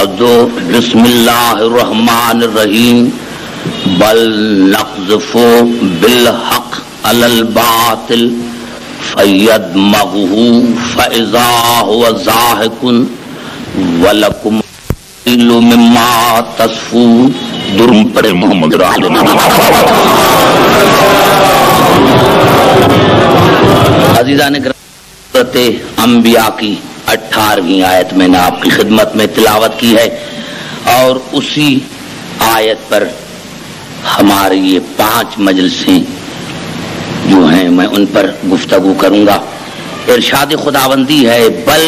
بسم اللہ الرحمن الرحیم بل نقذف بالحق علی الباطل فیدمغہ فاذا هو زاہق ولکم مما تصفون. درم پر محمد عزیزان کرام، انبیاء کی 18ویں آیت میں نے آپ کی خدمت میں تلاوت کی ہے، اور اسی آیت پر ہماری یہ 5 مجلسیں جو ہیں میں ان پر گفتگو کروں گا. ارشاد خداوندی ہے بل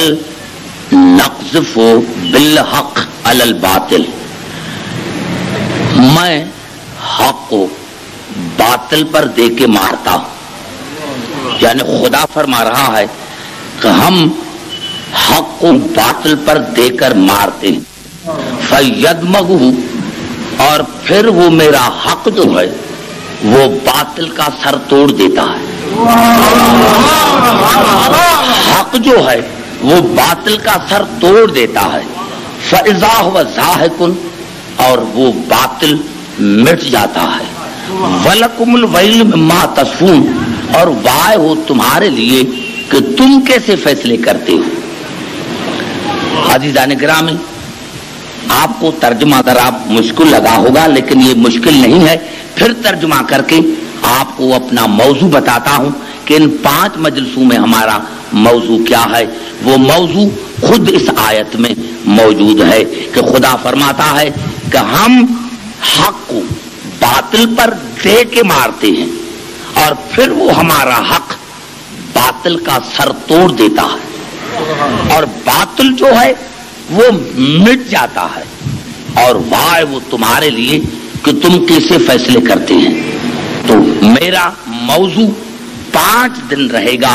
نقذف بالحق علی الباطل، میں حق کو باطل پر دے کے مارتا ہوں. یعنی خدا فرما رہا ہے کہ ہم حق کو باطل پر دے کر مارتے ہیں. فیدمغہ، اور پھر وہ میرا حق جو ہے وہ باطل کا سر توڑ دیتا ہے. حق جو ہے وہ باطل کا سر توڑ دیتا ہے. فاذا هو زاہق، اور وہ باطل مٹ جاتا ہے. وَلَكُمُ الْوَيْلُ مِمَّا تَصِفُونَ، اور وائے ہو تمہارے لیے کہ تم کیسے فیصلے کرتے ہو. عزیزان گرامی، آپ کو ترجمہ ذرا مشکل لگا ہوگا، لیکن یہ مشکل نہیں ہے. پھر ترجمہ کر کے آپ کو اپنا موضوع بتاتا ہوں کہ ان 5 مجلسوں میں ہمارا موضوع کیا ہے. وہ موضوع خود اس آیت میں موجود ہے کہ خدا فرماتا ہے کہ ہم حق کو باطل پر دے کے مارتے ہیں، اور پھر وہ ہمارا حق باطل کا سر توڑ دیتا ہے، اور باطل جو ہے وہ مٹ جاتا ہے. اور وائے وہ تمہارے لیے کہ تم کیسے فیصلے کرتے ہیں. تو میرا موضوع 5 دن رہے گا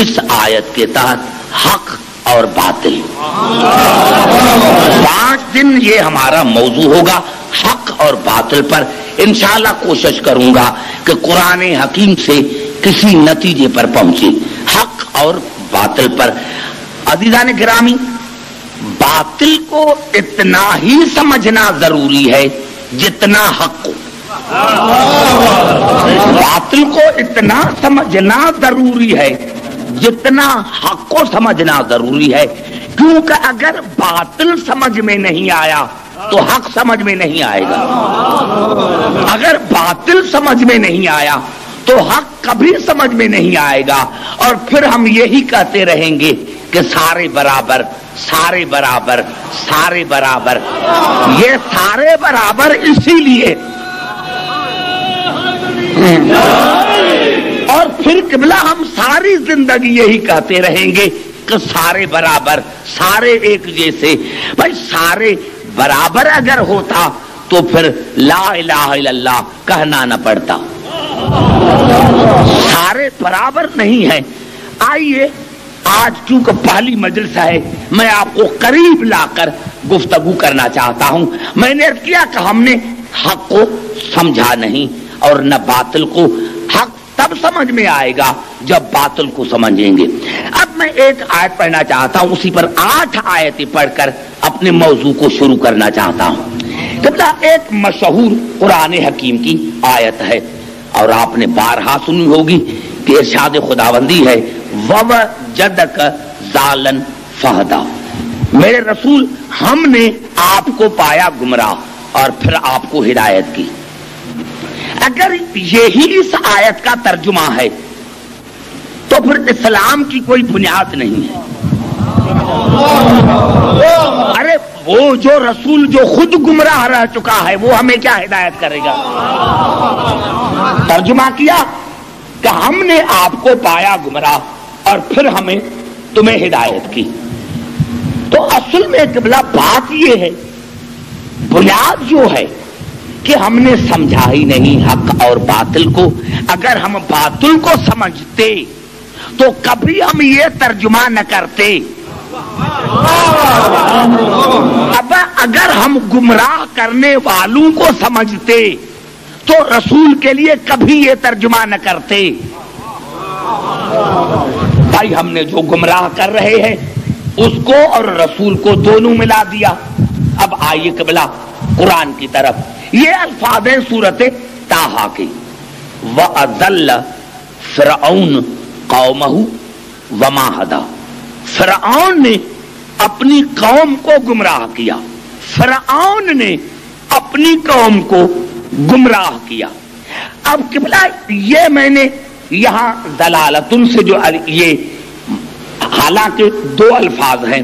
اس آیت کے تحت، حق اور باطل. 5 دن یہ ہمارا موضوع ہوگا حق اور باطل پر. انشاءاللہ کوشش کروں گا کہ قرآن حکیم سے کسی نتیجے پر پہنچے حق اور باطل پر. عزیزان گرامی، باطل کو اتنا ہی سمجھنا ضروری ہے جتنا حق کو. باطل کو اتنا سمجھنا ضروری ہے جتنا حق کو سمجھنا ضروری ہے. کیونکہ اگر باطل سمجھ میں نہیں آیا تو حق سمجھ میں نہیں آئے گا. اگر باطل سمجھ میں نہیں آیا تو حق کبھی سمجھ میں نہیں آئے گا. اور پھر ہم یہی کہتے رہیں گے کہ سارے برابر، سارے برابر، سارے برابر. یہ سارے برابر اسی لیے، اور پھر قبلہ ہم ساری زندگی یہی کہتے رہیں گے کہ سارے برابر، سارے ایک جیسے. بھائی سارے برابر اگر ہوتا تو پھر لا الہ الا اللہ کہنا نہ پڑتا. سارے برابر نہیں ہیں. آئیے آج چونکہ پہلی مجلس ہے، میں آپ کو قریب لا کر گفتگو کرنا چاہتا ہوں. میں نے کیا کہ ہم نے حق کو سمجھا نہیں، اور نہ باطل کو. حق تب سمجھ میں آئے گا جب باطل کو سمجھیں گے. اب میں ایک آیت پڑھنا چاہتا ہوں، اسی پر 8 آیتیں پڑھ کر اپنے موضوع کو شروع کرنا چاہتا ہوں. قبلہ ایک مشہور قرآن حکیم کی آیت ہے، اور آپ نے بارہا سنی ہوگی کہ ارشاد خداوندی ہے وَوَجَدَكَ ضَالًا فَهَدَىٰ. میرے رسول، ہم نے آپ کو پایا گمراہ اور پھر آپ کو ہدایت کی. اگر یہی اس آیت کا ترجمہ ہے تو پھر اسلام کی کوئی بنیاد نہیں ہے. ارے وہ جو رسول جو خود گمراہ رہ چکا ہے وہ ہمیں کیا ہدایت کرے گا؟ ترجمہ کیا کہ ہم نے آپ کو پایا گمراہ اور پھر ہمیں تمہیں ہدایت کی. تو اصل میں قبلہ بات یہ ہے، بنیاد جو ہے کہ ہم نے سمجھا ہی نہیں حق اور باطل کو. اگر ہم باطل کو سمجھتے تو کبھی ہم یہ ترجمہ نہ کرتے. اب اگر ہم گمراہ کرنے والوں کو سمجھتے تو رسول کے لیے کبھی یہ ترجمہ نہ کرتے. بھائی ہم نے جو گمراہ کر رہے ہیں اس کو اور رسول کو دونوں ملا دیا. اب اب آئیے قبلہ قرآن کی طرف. یہ الفاظ ہیں سورت طٰہٰ کے. وَأَضَلَّ فِرْعَوْنُ قَوْمَهُ وَمَا هَدَىٰ. فرعون نے اپنی قوم کو گمراہ کیا. فرعون نے اپنی قوم کو گمراہ کیا. اب قبلہ یہ میں نے یہاں دلالتن سے جو یہ حالانکہ دو الفاظ ہیں،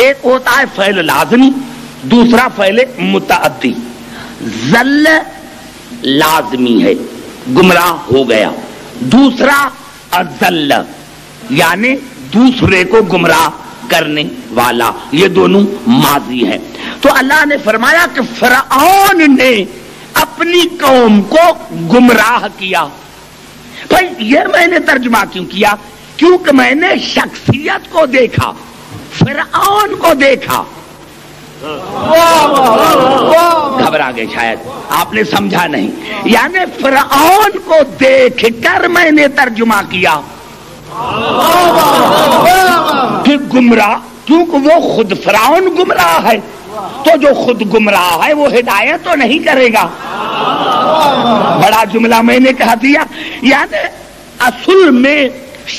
ایک ہوتا ہے فعل لازمی، دوسرا فعل متعدی. ذل لازمی ہے، گمراہ ہو گیا. دوسرا اذل یعنی دوسرے کو گمراہ کرنے والا، یہ دونوں ماضی ہیں. تو اللہ نے فرمایا کہ فرعون نے اپنی قوم کو گمراہ کیا. بھائی یہ میں نے ترجمہ کیوں کیا؟ کیونکہ میں نے شخصیت کو دیکھا، فرعون کو دیکھا. گھبرا گئے شاید، آپ نے سمجھا نہیں. یعنی فرعون کو دیکھ کر میں نے ترجمہ کیا. پھر گمراہ، کیونکہ وہ خود فرعون گمراہ ہے، تو جو خود گمراہ ہے وہ ہدایت تو نہیں کرے گا. بڑا جملہ میں نے کہا دیا. یعنی اصل میں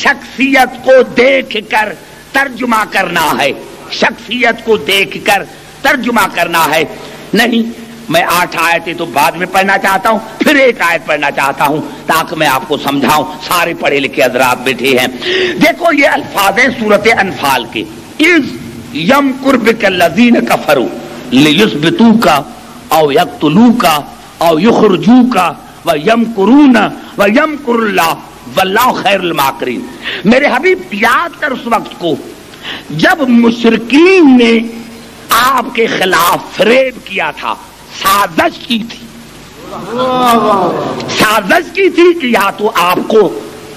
شخصیت کو دیکھ کر ترجمہ کرنا ہے، شخصیت کو دیکھ کر ترجمہ کرنا ہے. نہیں، میں 8 آیتیں تو بعد میں پڑھنا چاہتا ہوں، پھر ایک آیت پڑھنا چاہتا ہوں تاکہ میں آپ کو سمجھاؤں. سارے پڑھے لکھے حضرات بیٹھے ہیں. دیکھو یہ الفاظ ہیں سورت انفال کے. اذ یمکر بک الذین کفروا لیثبتوک او یقتلوک او یخرجوک ویمکرون ویمکر اللہ واللہ خیر الماکرین. میرے حبیب یاد کر اس وقت کو جب مشرکین نے آپ کے خلاف فریب کیا تھا، سازش کی تھی. سازش کی تھی کہ یا تو آپ کو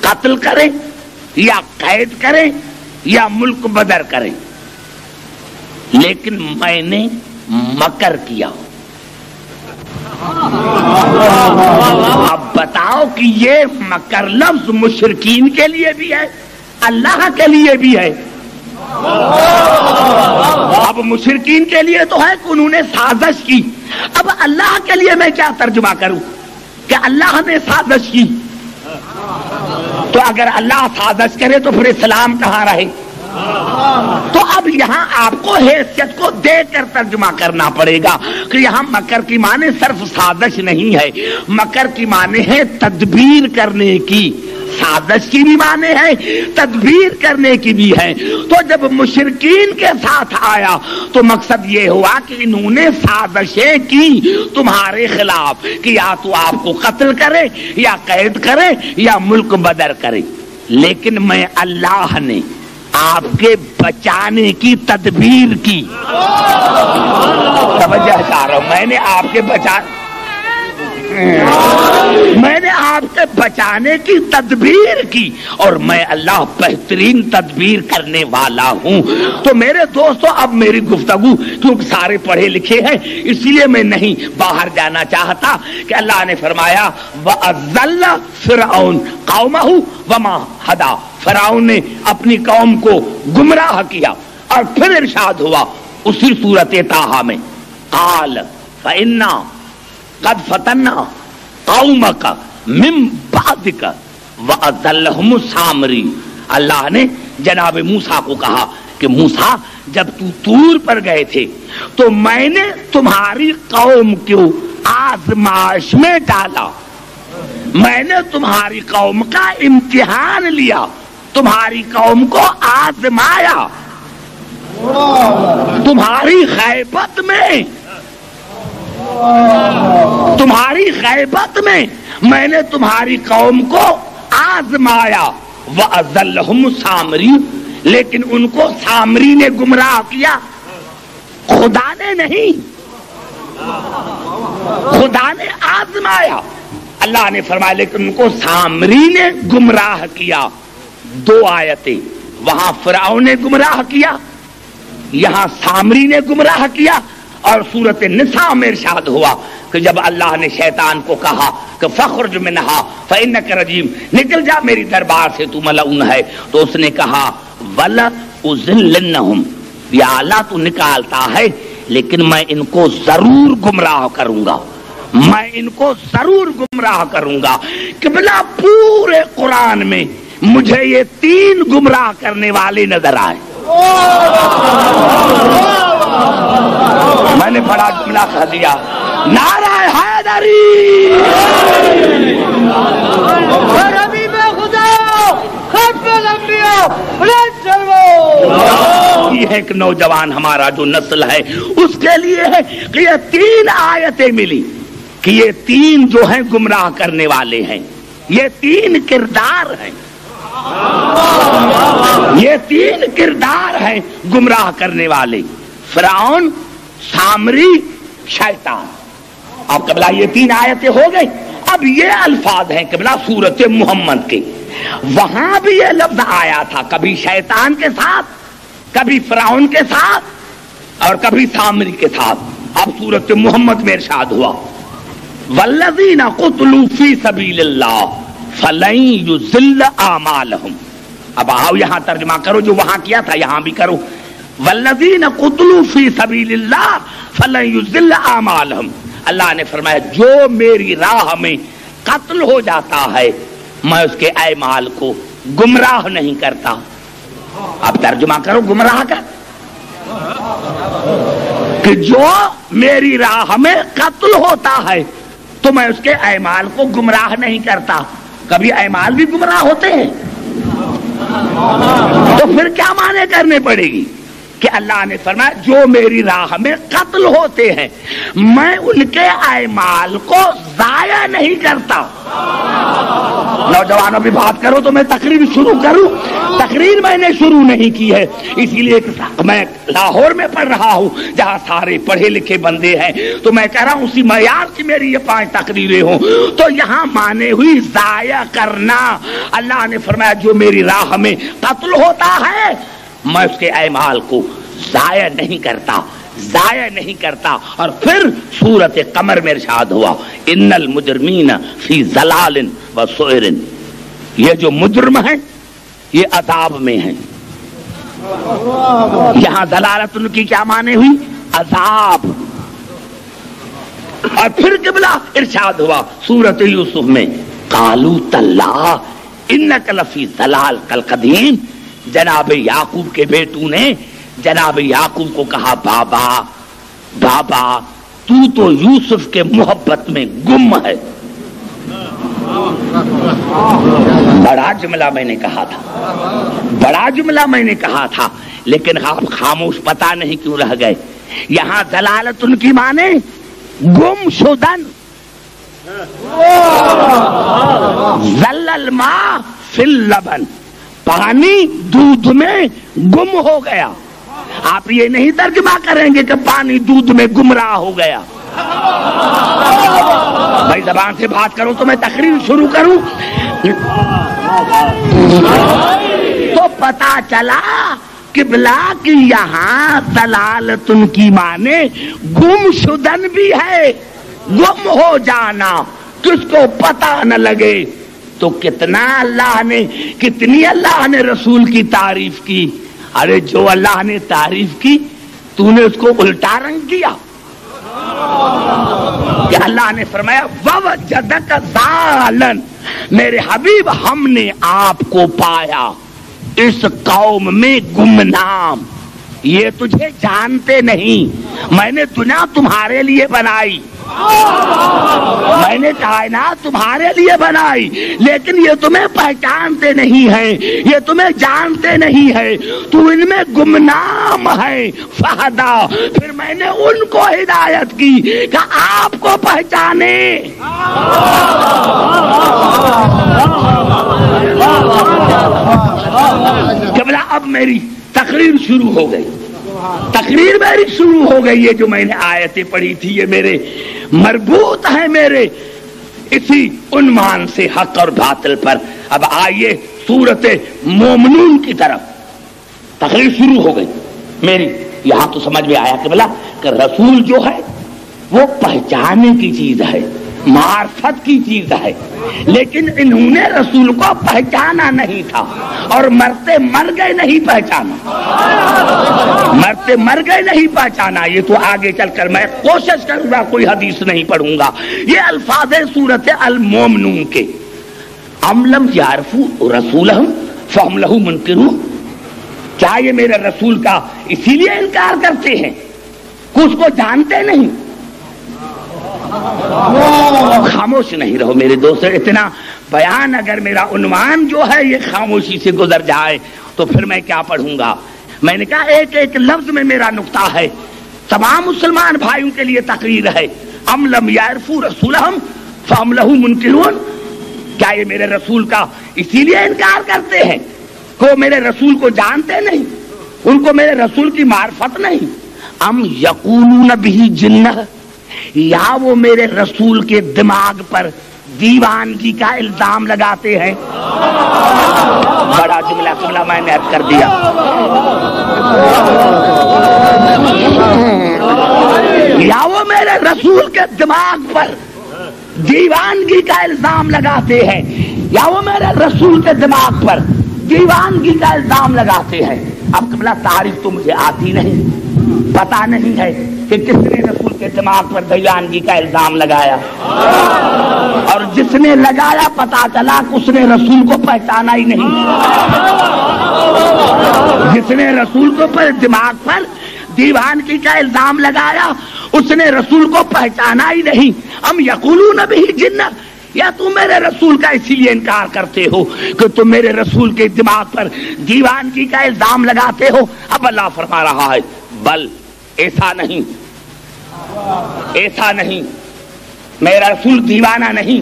قتل کریں یا قید کریں یا ملک بدر کریں. لیکن میں نے مکر کیا. اب بتاؤ کہ یہ مکر لفظ مشرکین کے لیے بھی ہے، اللہ کے لیے بھی ہے. اب مشرکین کے لیے تو ہے کہ انہوں نے سازش کی. اب اللہ کے لیے میں کیا ترجمہ کروں کہ اللہ نے سازش کی؟ تو اگر اللہ سازش کرے تو پھر اسلام کہاں رہے؟ تو اب یہاں آپ کو حیثیت کو دیکھ کر ترجمہ کرنا پڑے گا کہ یہاں مکر کی معنی صرف سازش نہیں ہے، مکر کی معنی ہے تدبیر کرنے کی. سازش کی بھی معنی ہے، تدبیر کرنے کی بھی ہے. تو جب مشرکین کے ساتھ آیا تو مقصد یہ ہوا کہ انہوں نے سازشیں کی تمہارے خلاف کہ یا تو آپ کو قتل کرے یا قید کرے یا ملک بدر کرے. لیکن میں اللہ نے آپ کے بچانے کی تدبیر کی. توجہ چاہ رہا ہوں، میں نے آپ کے بچانے کی تدبیر کی، اور میں اللہ بہترین تدبیر کرنے والا ہوں. تو میرے دوستو اب میری گفتگو کیونکہ سارے پڑھے لکھے ہیں اس لیے میں نہیں باہر جانا چاہتا کہ اللہ نے فرمایا وَأَضَلَّ فِرْعَوْنُ قَوْمَهُ وَمَا هَدَىٰ. فرعون نے اپنی قوم کو گمراہ کیا. اور پھر ارشاد ہوا اسی سورت طٰہٰ میں قَالَ فَإِنَّا قَدْ فَتَنَّا قَوْمَكَ مِن بَعْدِكَ وَأَضَلَّهُمُ السَّامِرِيُّ. اللہ نے جناب موسیٰ کو کہا کہ موسیٰ جب تو طور پر گئے تھے تو میں نے تمہاری قوم کو آزمائش میں ڈالا، میں نے تمہاری قوم کا امتحان لیا، تمہاری قوم کو آزمایا. تمہاری غیبت میں، تمہاری غیبت میں میں نے تمہاری قوم کو آزمایا. وَأَضَلَّهُمُ السَّامِرِيُّ، لیکن ان کو سامری نے گمراہ کیا، خدا نے نہیں، خدا نے آزمایا. اللہ نے فرمایا لیکن ان کو سامری نے گمراہ کیا. 2 آیتیں، وہاں فرعون نے گمراہ کیا، یہاں سامری نے گمراہ کیا. اور سورت نساء میں ارشاد ہوا کہ جب اللہ نے شیطان کو کہا کہ فخرج منہا فإنک رجیم، نکل جا میری دربار سے تو ملعون ہے، تو اس نے کہا وَلَأُضِلَّنَّهُمْ، یا اللہ تو نکالتا ہے لیکن میں ان کو ضرور گمراہ کروں گا، میں ان کو ضرور گمراہ کروں گا۔ قبلہ پورے قرآن میں مجھے یہ 3 گمراہ کرنے والے نظر آئے۔ میں نے بڑا جملہ کہہ دیا، نعرہ حیدری، یہ ایک نوجوان ہمارا جو نسل ہے اس کے لیے ہے کہ یہ 3 آیتیں ملی کہ یہ 3 جو ہیں گمراہ کرنے والے ہیں، یہ 3 کردار ہیں، یہ 3 کردار ہیں گمراہ کرنے والے، فرعون، سامری، شیطان۔ اب قبلہ یہ 3 آیتیں ہو گئی۔ اب یہ الفاظ ہیں قبلہ سورت محمد کے، وہاں بھی یہ لفظ آیا تھا، کبھی شیطان کے ساتھ، کبھی فرعون کے ساتھ اور کبھی سامری کے ساتھ۔ اب سورت محمد میں ارشاد ہوا، والذین قتلوا فی سبیل اللہ فلن یضل اعمالہم۔ اب آؤ یہاں ترجمہ کرو، جو وہاں کیا تھا یہاں بھی کرو، والذین قتلوا فی سبیل اللہ فلن یضل اعمالہم۔ اللہ نے فرمایا جو میری راہ میں قتل ہو جاتا ہے میں اس کے اعمال کو گمراہ نہیں کرتا۔ اب ترجمہ کرو گمراہ کا، کہ جو میری راہ میں قتل ہوتا ہے تو میں اس کے اعمال کو گمراہ نہیں کرتا۔ کبھی اعمال بھی گمراہ ہوتے ہیں تو پھر کیا معنی کرنے پڑے گی کہ اللہ نے فرمایا جو میری راہ میں قتل ہوتے ہیں میں ان کے اعمال کو ضائع نہیں کرتا۔ نوجوانوں بھی بات کرو تو میں تقریر شروع کروں، تقریر میں نے شروع نہیں کی ہے، اسی لیے میں لاہور میں پڑھ رہا ہوں جہاں سارے پڑھے لکھے بندے ہیں، تو میں کہہ رہا ہوں اسی معیار سے میری یہ 5 تقریریں ہوں۔ تو یہاں مانے ہوئی ضائع کرنا۔ اللہ نے فرمایا جو میری راہ میں قتل ہوتا ہے میں اس کے اعمال کو ضائع نہیں کرتا، ضائع نہیں کرتا۔ اور پھر سورت قمر میں ارشاد ہوا، ان المجرمین فی ضلال و سعر۔ یہ جو مجرم ہیں یہ عذاب میں ہیں۔ یہاں ضلالت ان کی کیا معنی ہوئی؟ عذاب۔ اور پھر قبلہ ارشاد ہوا سورت یوسف میں، قالوا تاللہ انک لفی ضلالک القدیم۔ جناب یعقوب کے بیٹوں نے جناب یعقوب کو کہا، بابا بابا تو یوسف کے محبت میں گم ہے۔ بڑا جملہ میں نے کہا تھا، بڑا جملہ میں نے کہا تھا، لیکن آپ خاموش پتہ نہیں کیوں رہ گئے۔ یہاں ضلالت ان کی مانے گم شدن، ظل الماء فی اللبن، پانی دودھ میں گم ہو گیا۔ آپ یہ نہیں ترجمہ کریں گے کہ پانی دودھ میں گمراہ ہو گیا۔ بھائی زبان سے بات کروں تو میں تقریر شروع کروں تو پتا چلا قبلہ کی یہاں دلالت ان کی مانے گم شدن بھی ہے، گم ہو جانا، کس کو پتا نہ لگے۔ تو کتنا اللہ نے، کتنی اللہ نے رسول کی تعریف کی۔ ارے جو اللہ نے تعریف کی تو نے اس کو الٹا رنگ کیا۔ کہ اللہ نے فرمایا وَوَجَدَكَ ضَالًا، میرے حبیب ہم نے آپ کو پایا اس قوم میں گمنام، یہ تجھے جانتے نہیں، میں نے دنیا تمہارے لیے بنائی، میں نے کائنات تمہارے لیے بنائی، لیکن یہ تمہیں پہچانتے نہیں ہیں، یہ تمہیں جانتے نہیں ہیں، تو ان میں گمنام ہے۔ فہدا، پھر میں نے ان کو ہدایت کی کہ آپ کو پہچانے۔ قبلہ اب میری تقریر شروع ہو گئی، تقریر میری شروع ہو گئی۔ یہ جو میں نے آیتیں پڑھی تھی یہ میرے مربوط ہیں میرے اسی عنوان سے، حق اور باطل پر۔ اب آئیے سورت مومنون کی طرف، تقریر شروع ہو گئی میری۔ یہاں تو سمجھ میں آیا کہ بلا کہ رسول جو ہے وہ پہچاننے کی چیز ہے، معرفت کی چیز ہے، لیکن انہوں نے رسول کو پہچانا نہیں تھا اور مرتے مر گئے نہیں پہچانا، مرتے مر گئے نہیں پہچانا۔ یہ تو آگے چل کر میں کوشش کروں گا کوئی حدیث نہیں پڑھوں گا، یہ الفاظ سورت المومنون کے ام لم یعرفوا رسولہم فہم لہ منکرون، کیا یہ میرے رسول کا اسی لیے انکار کرتے ہیں کہ اس کو جانتے نہیں؟ خاموش نہیں رہو میرے دوست، اتنا بیان اگر میرا عنوان جو ہے یہ خاموشی سے گزر جائے تو پھر میں کیا پڑھوں گا؟ میں نے کہا ایک ایک لفظ میں میرا نقطہ ہے، تمام مسلمان بھائیوں کے لیے تقریر ہے۔ ام لم یعرفوا رسولہم فہم لہ منکرون، کیا یہ میرے رسول کا اسی لیے انکار کرتے ہیں کہ وہ میرے رسول کو جانتے نہیں، ان کو میرے رسول کی معرفت نہیں؟ ام یقولون بہ جنہ، یا وہ میرے رسول کے دماغ پر دیوانگی کا الزام لگاتے ہیں؟ بڑا جملہ قبلہ میں نے عرض کر دیا، یا وہ میرے رسول کے دماغ پر دیوانگی کا الزام لگاتے ہیں، یا وہ میرے رسول کے دماغ پر دیوانگی کا الزام لگاتے ہیں۔ اب قبلہ تعریف تو مجھے آتی نہیں، پتا نہیں ہے کہ کس نے رسول کے دماغ پر دیوانگی کا الزام لگایا، اور جس نے لگایا پتا چلا کہ اس نے رسول کو پہچانا ہی نہیں، جس نے رسول کو دماغ پر دیوانگی کا الزام لگایا اس نے رسول کو پہچانا ہی نہیں۔ ہم یقولون بہ جنہ، یا تم میرے رسول کا اسی لیے انکار کرتے ہو کہ تم میرے رسول کے دماغ پر دیوانگی کا الزام لگاتے ہو۔ اب اللہ فرما رہا ہے بل، ایسا نہیں، ایسا نہیں، میرا رسول دیوانہ نہیں،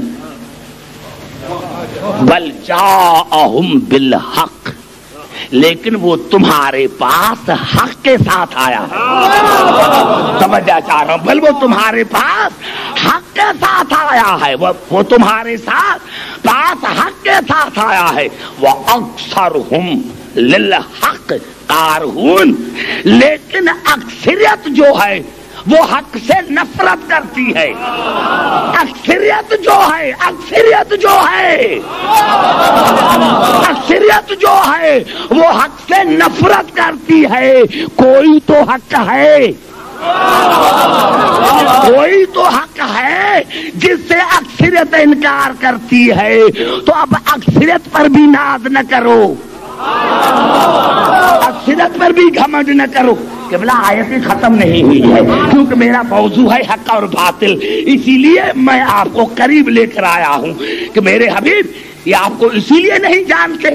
بل جاءہم بالحق، لیکن وہ تمہارے پاس حق کے ساتھ آیا ہے۔ سمجھا چاہ رہا ہوں، بل وہ تمہارے پاس حق کے ساتھ آیا ہے، وہ تمہارے ساتھ پاس حق کے ساتھ آیا ہے۔ وَأَكْثَرُهُمْ لِلْحَقِّ کارہون، لیکن اکثریت جو ہے وہ حق سے نفرت کرتی ہے۔ اکثریت جو ہے، اکثریت جو ہے، اکثریت جو ہے وہ حق سے نفرت کرتی ہے۔ کوئی تو حق ہے، کوئی تو حق ہے جس سے اکثریت انکار کرتی ہے، تو اب اکثریت پر بھی ناز نہ کرو، اکثریت پر بھی گھمنڈ نہ کرو۔ قبلہ آیت ختم نہیں ہوئی ہے کیونکہ میرا موضوع ہے حق اور باطل، اسی لیے میں آپ کو قریب لے کر آیا ہوں کہ میرے حبیب یہ آپ کو اسی لیے نہیں جانتے،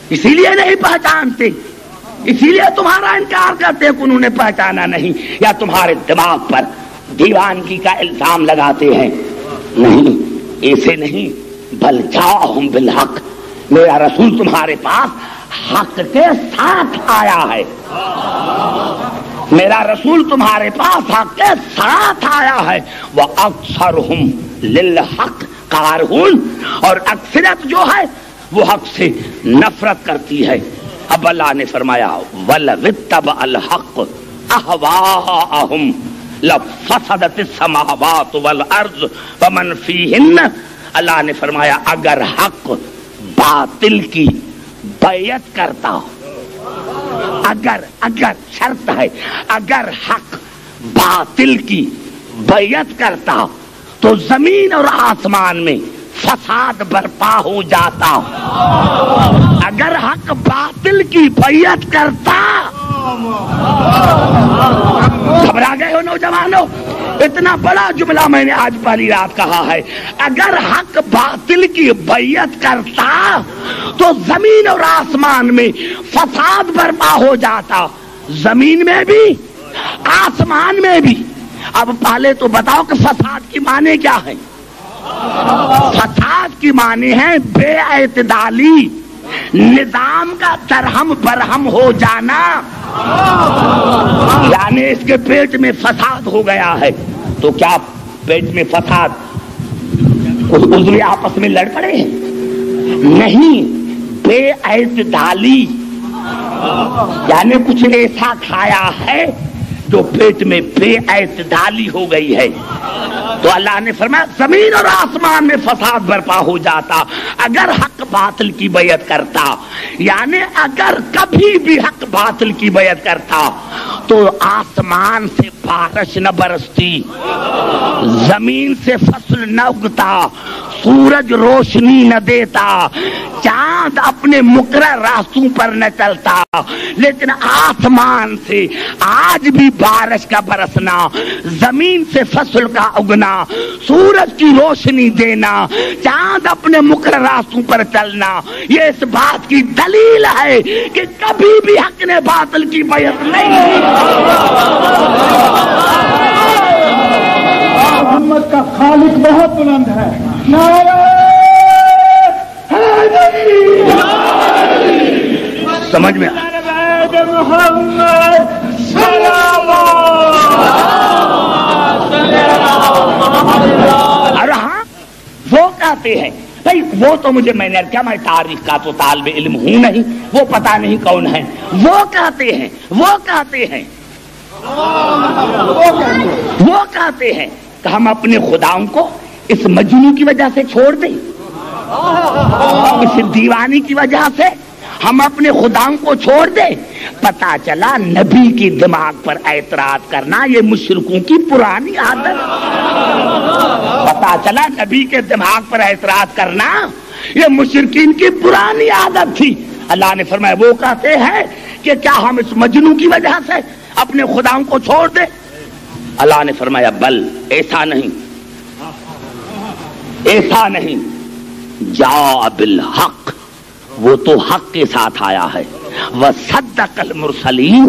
اسی لیے نہیں پہچانتے، اسی لیے تمہارا انکار کرتے کہ انہوں نے پہچانا نہیں، یا تمہارے دماغ پر دیوانگی کا الزام لگاتے ہیں۔ نہیں، ایسے نہیں، بل جاءہم بالحق، میرا رسول تمہارے پاس حق کے ساتھ آیا ہے، میرا رسول تمہارے پاس حق کے ساتھ آیا ہے۔ وَأَكْثَرُهُمْ لِلْحَقِّ کارہون، اور اکثریت جو ہے وہ حق سے نفرت کرتی ہے۔ اب اللہ نے فرمایا وَلَوِ اتَّبَعَ الْحَقُّ أَهْوَاءَهُمْ لَفَسَدَتِ السَّمَاوَاتُ وَالْأَرْضُ وَمَنْ فِيهِنَّ، اللہ نے فرمایا اگر حق باطل کی بیعت کرتا ہو، اگر شرط ہے، اگر حق باطل کی بیعت کرتا ہو تو زمین اور آسمان میں فساد برپا ہو جاتا، اگر حق باطل کی بیعت کرتا۔ گھبرا گئے ہو نوجوانوں؟ اتنا بڑا جملہ میں نے آج پہلی رات کہا ہے، اگر حق باطل کی بیعت کرتا تو زمین اور آسمان میں فساد برپا ہو جاتا، زمین میں بھی آسمان میں بھی۔ اب پہلے تو بتاؤ کہ فساد کی معنی کیا ہے؟ فساد کی معنی ہے بے اعتدالی، نظام کا درہم برہم ہو جانا، یعنی اس کے پیٹ میں فساد ہو گیا ہے۔ تو کیا پیٹ میں فساد اس عضو آپس میں لڑ پڑے ہیں؟ نہیں، بے اعتدالی یعنی کچھ ایسا کھایا ہے جو پیٹ میں بے اعتدالی ہو گئی ہے۔ تو اللہ نے فرمایا زمین اور آسمان میں فساد برپا ہو جاتا اگر حق باطل کی بیعت کرتا، یعنی اگر کبھی بھی حق باطل کی بیعت کرتا تو آسمان سے بارش نہ برستی، زمین سے فصل نہ اگتا، سورج روشنی نہ دیتا، چاند اپنے مقرر راستوں پر نہ چلتا، لیکن آسمان سے آج بھی بارش کا برسنا، زمین سے فصل کا اگنا، سورج کی روشنی دینا، چاند اپنے مقرر راستوں پر چلنا، یہ اس بات کی دلیل ہے کہ کبھی بھی حق نے باطل کی بیعت نہیں۔ محمد کا خالق بہت بلند ہے، سمجھ میں اور ہاں وہ کہتے ہیں بھائی وہ تو مجھے میں نے کیا، میں تاریخ کا تو طالب علم ہوں نہیں، وہ پتہ نہیں کون ہے، وہ کہتے ہیں کہ ہم اپنے خداؤں کو اس مجنون کی وجہ سے چھوڑ دیں، اس دیوانی کی وجہ سے ہم اپنے خداؤں کو چھوڑ دیں۔ پتا چلا نبی کی دماغ پر اعتراض کرنا یہ مشرکوں کی پرانی عادت، پتا چلا نبی کے دماغ پر اعتراض کرنا یہ مشرکین کی پرانی عادت تھی۔ اللہ نے فرمایا وہ کہتے ہیں کہ کیا ہم اس مجنون کی وجہ سے اپنے خداؤں کو چھوڑ دیں؟ اللہ نے فرمایا بل، ایسا نہیں، جاء بالحق، وہ تو حق کے ساتھ آیا ہے، وصدق المرسلین،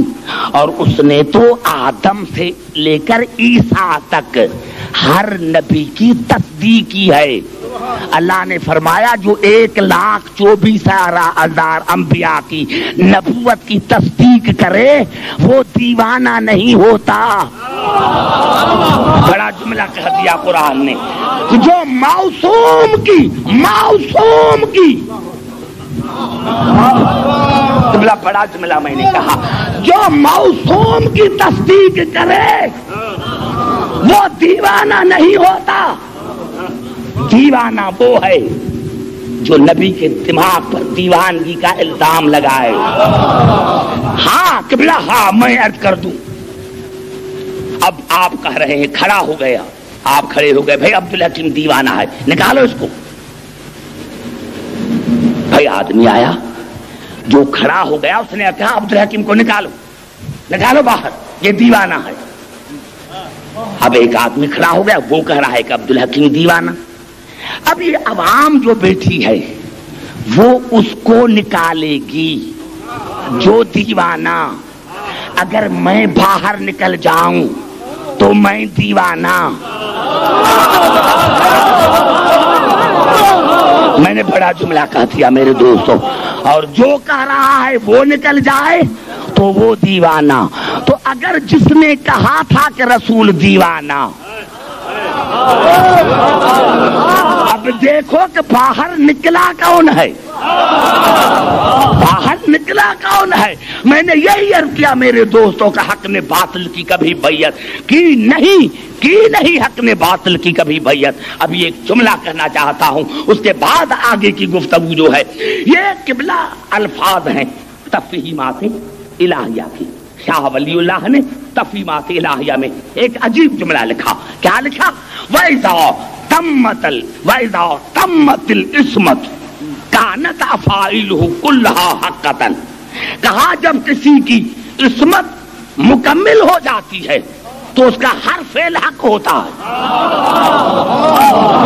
اور اس نے تو آدم سے لے کر عیسیٰ تک ہر نبی کی تصدیق کی ہے۔ اللہ نے فرمایا جو 1,24,000 انبیاء کی نبوت کی تصدیق کرے وہ دیوانہ نہیں ہوتا۔ بڑا جملہ کہہ دیا قرآن نے، جو معصوم کی بڑا جملہ میں نے کہا، جو معصوم کی تصدیق کرے وہ دیوانہ نہیں ہوتا۔ دیوانہ وہ ہے جو نبی کے دماغ پر دیوانگی کا الزام لگائے۔ ہاں قبلہ، ہاں میں عرض کر دوں، اب آپ کہہ رہے ہیں کھڑا ہو گیا، آپ کھڑے ہو گئے بھائی عبدالحکیم دیوانہ ہے، نکالو اس کو۔ بھائی آدمی آیا جو کھڑا ہو گیا، اس نے کہا عبدالحکیم کو نکالو باہر، یہ دیوانہ ہے۔ اب ایک آدمی کھڑا ہو گیا، وہ کہہ رہا ہے کہ عبدالحکیم دیوانہ۔ اب یہ عوام جو بیٹھی ہے وہ اس کو نکالے گی جو دیوانہ۔ اگر میں باہر نکل جاؤں تو میں دیوانہ۔ میں نے بڑا جملہ کہہ دیا میرے دوستوں، اور جو کہہ رہا ہے وہ نکل جائے تو وہ دیوانہ۔ تو اگر جس نے کہا تھا کہ رسول دیوانہ، اب دیکھو کہ باہر نکلا کون ہے، میں نے یہی عرض کیا میرے دوستوں کا حق نے باطل کی کبھی بیعت کی نہیں، حق نے باطل کی کبھی بیعت۔ اب یہ ایک جملہ کہنا چاہتا ہوں، اس کے بعد آگے کی گفتگو جو ہے، یہ قبلہ الفاظ ہیں تفہیمات الہیہ کی۔ شاہ ولی اللہ نے تفہیمات الہیہ میں ایک عجیب جملہ لکھا۔ کیا لکھا؟ وَإِذَا تَمَّتِ الْعِصْمَةُ كَانَتْ أَفْعَالُهُ كُلُّهَا حَقًّا، کہا جب کسی کی عصمت مکمل ہو جاتی ہے تو اس کا ہر فعل حق ہوتا ہے۔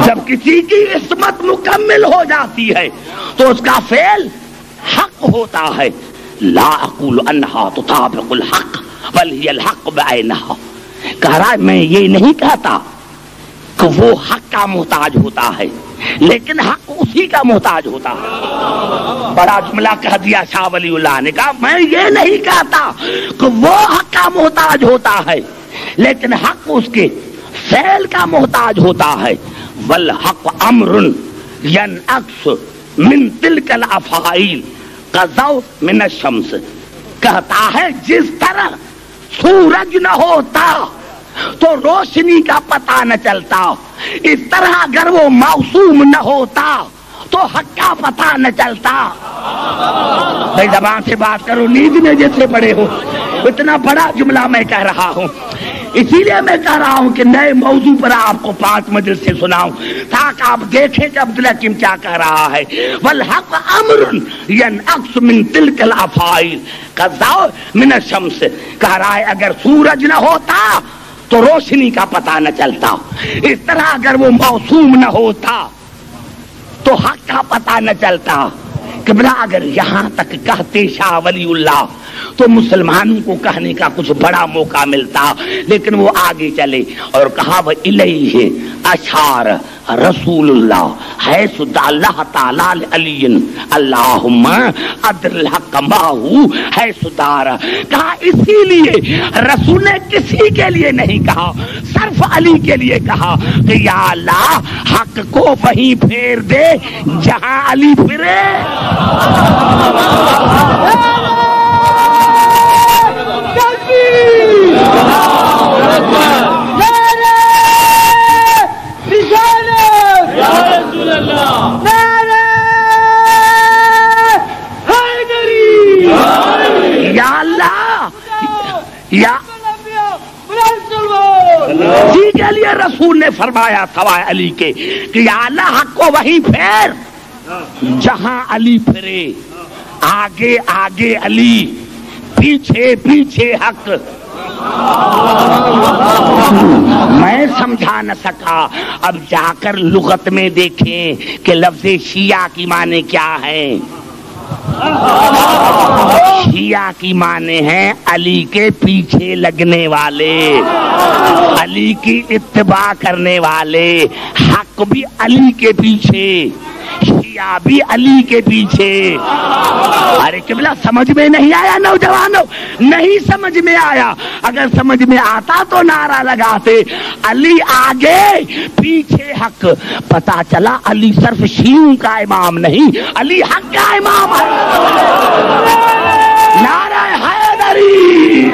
جب کسی کی عصمت مکمل ہو جاتی ہے تو اس کا فعل حق ہوتا ہے۔ لا اقول انہا تطابق الحق بل ہی الحق بعینہا، کہہ رہا ہے میں یہ نہیں کہتا کہ وہ حق کا محتاج ہوتا ہے، لیکن حق اسی کا محتاج ہوتا ہے۔ بڑا جملہ کہہ دیا شاہ ولی اللہ نے، کہا میں یہ نہیں کہتا کہ وہ حق کا محتاج ہوتا ہے، لیکن حق اس کے فعل کا محتاج ہوتا ہے۔ والحق امر ینعکس من تلک الافعال کضوء من الشمس، کہتا ہے جس طرح سورج نہ ہوتا تو روشنی کا پتہ نہ چلتا، اس طرح اگر وہ موسوم نہ ہوتا تو حق کا پتہ نہ چلتا۔ بھائی زبان سے بات کرو، نیند میں جیسے پڑے ہو، اتنا بڑا جملہ میں کہہ رہا ہوں، اسی لیے میں کہہ رہا ہوں کہ نئے موضوع پر آپ کو 5 مجلس سے سناؤں تاکہ آپ دیکھیں کہ عبدالحکیم کیا کہہ رہا ہے۔ والحق امر ینعکس من تلک الافعال کالضوء من الشمس، کہہ رہا ہے اگر سورج نہ ہوتا تو روشنی کا پتہ نہ چلتا، اس طرح اگر وہ موسوم نہ ہوتا تو حق کا پتہ نہ چلتا۔ قبلہ اگر یہاں تک کہتے شاہ ولی اللہ تو مسلمانوں کو کہنے کا کچھ بڑا موقع ملتا، لیکن وہ آگے چلے اور کہا وَإِلَيْهِ أَشَارَ رسول اللہ حیث اللہ تعالی علی اللہم ادر الحق ماہو حیث دار، کہا اسی لیے رسول نے کسی کے لیے نہیں کہا، صرف علی کے لیے کہا کہ یا اللہ حق کو وہیں پھیر دے جہاں علی پھرے۔ جی کے لیے رسول نے فرمایا سوائے علی کے کہ یا اللہ حق کو وہیں پھیر جہاں علی پھرے، آگے آگے علی، پیچھے پیچھے حق۔ میں سمجھا نہ سکا، اب جا کر لغت میں دیکھیں کہ لفظ شیعہ کی معنی کیا ہے۔ شیعہ کی معنی ہے علی کے پیچھے لگنے والے، علی کی اتباع کرنے والے، حق بھی علی کے پیچھے، شیعہ بھی علی کے پیچھے۔ ارے قبلہ سمجھ میں نہیں آیا نوجوانوں؟ نہیں سمجھ میں آیا، اگر سمجھ میں آتا تو نعرہ لگاتے علی آگے پیچھے حق۔ پتا چلا علی صرف شیعوں کا امام نہیں، علی حق کا امام ہے۔ نعرہ حیدری،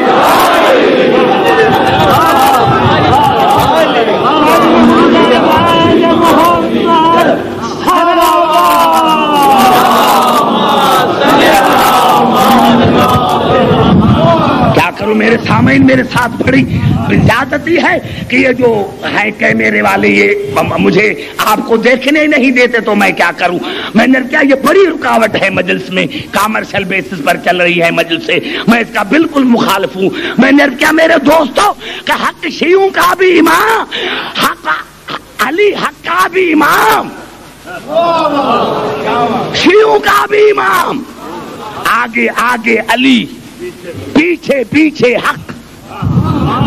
کیا کروں میرے سامعین میرے ساتھ بڑی زیادتی ہے کہ یہ جو ہے کہ میرے والے یہ مجھے آپ کو دیکھنے نہیں دیتے تو میں کیا کروں؟ میں نے کیا یہ بڑی رکاوٹ ہے مجلس میں، کامرشل بیسس پر چل رہی ہے مجلس سے، میں اس کا بالکل مخالف ہوں۔ میں نے کیا میرے دوستوں کہ حق شیعوں کا بھی امام، حق علی حق کا بھی امام، شیعوں کا بھی امام، آگے آگے علی، پیچھے پیچھے حق،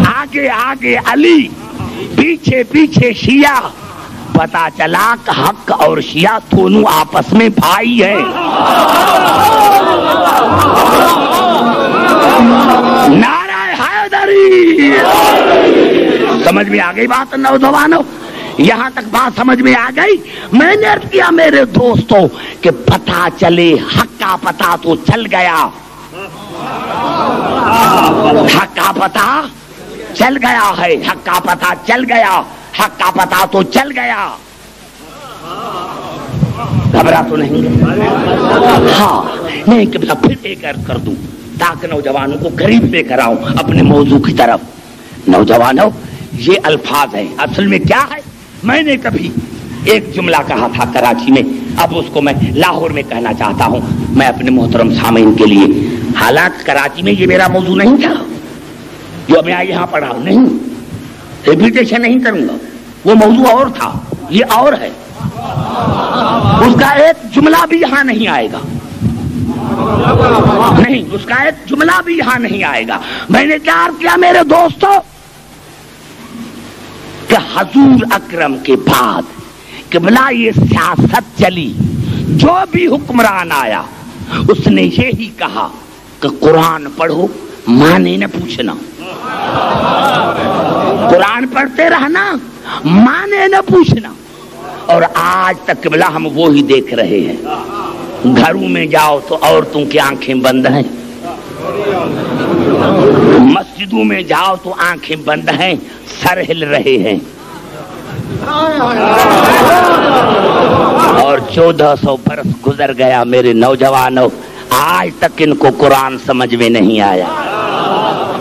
آگے آگے علی، پیچھے پیچھے شیعہ۔ پتا چلا کہ حق اور شیعہ دونوں آپس میں بھائی ہیں۔ نعرہ حیدری، سمجھ میں آ گئی بات نوجوانوں؟ یہاں تک بات سمجھ میں آ گئی؟ میں نے عرض کیا میرے دوستوں کہ پتا چلے حق کا پتا تو چل گیا، حق کا پتا چل گیا ہے، حق کا پتا چل گیا، حق کا پتا تو چل گیا۔ گھبرا تو نہیں؟ ہاں نہیں کہ پھر ایک عرض کر دوں تاکہ نوجوانوں کو قریب لے کر آؤں اپنے موضوع کی طرف۔ نوجوانوں یہ الفاظ ہیں، اصل میں کیا ہے؟ میں نے کبھی ایک جملہ کہا تھا کراچی میں، اب اس کو میں لاہور میں کہنا چاہتا ہوں میں اپنے محترم سامعین کے لیے۔ حالانکہ کراچی میں یہ میرا موضوع نہیں تھا جو میں یہاں پڑھا ہوں، نہیں ریپیٹیشن نہیں کروں گا، وہ موضوع اور تھا، یہ اور ہے، اس کا ایک جملہ بھی یہاں نہیں آئے گا، نہیں اس کا ایک جملہ بھی یہاں نہیں آئے گا۔ میں نے کیا عرض کیا میرے دوستوں کہ حضور اکرم کے بعد قبلہ یہ سیاست چلی، جو بھی حکمران آیا اس نے یہی کہا کہ قرآن پڑھو، معنی نہ پوچھنا، قرآن پڑھتے رہنا، معنی نہ پوچھنا۔ اور آج تک قبلہ ہم وہی دیکھ رہے ہیں، گھروں میں جاؤ تو عورتوں کی آنکھیں بند ہیں، مسجدوں میں جاؤ تو آنکھیں بند ہیں، سر ہل رہے ہیں، اور 1400 برس گزر گیا میرے نوجوانوں، آج تک ان کو قرآن سمجھ میں نہیں آیا۔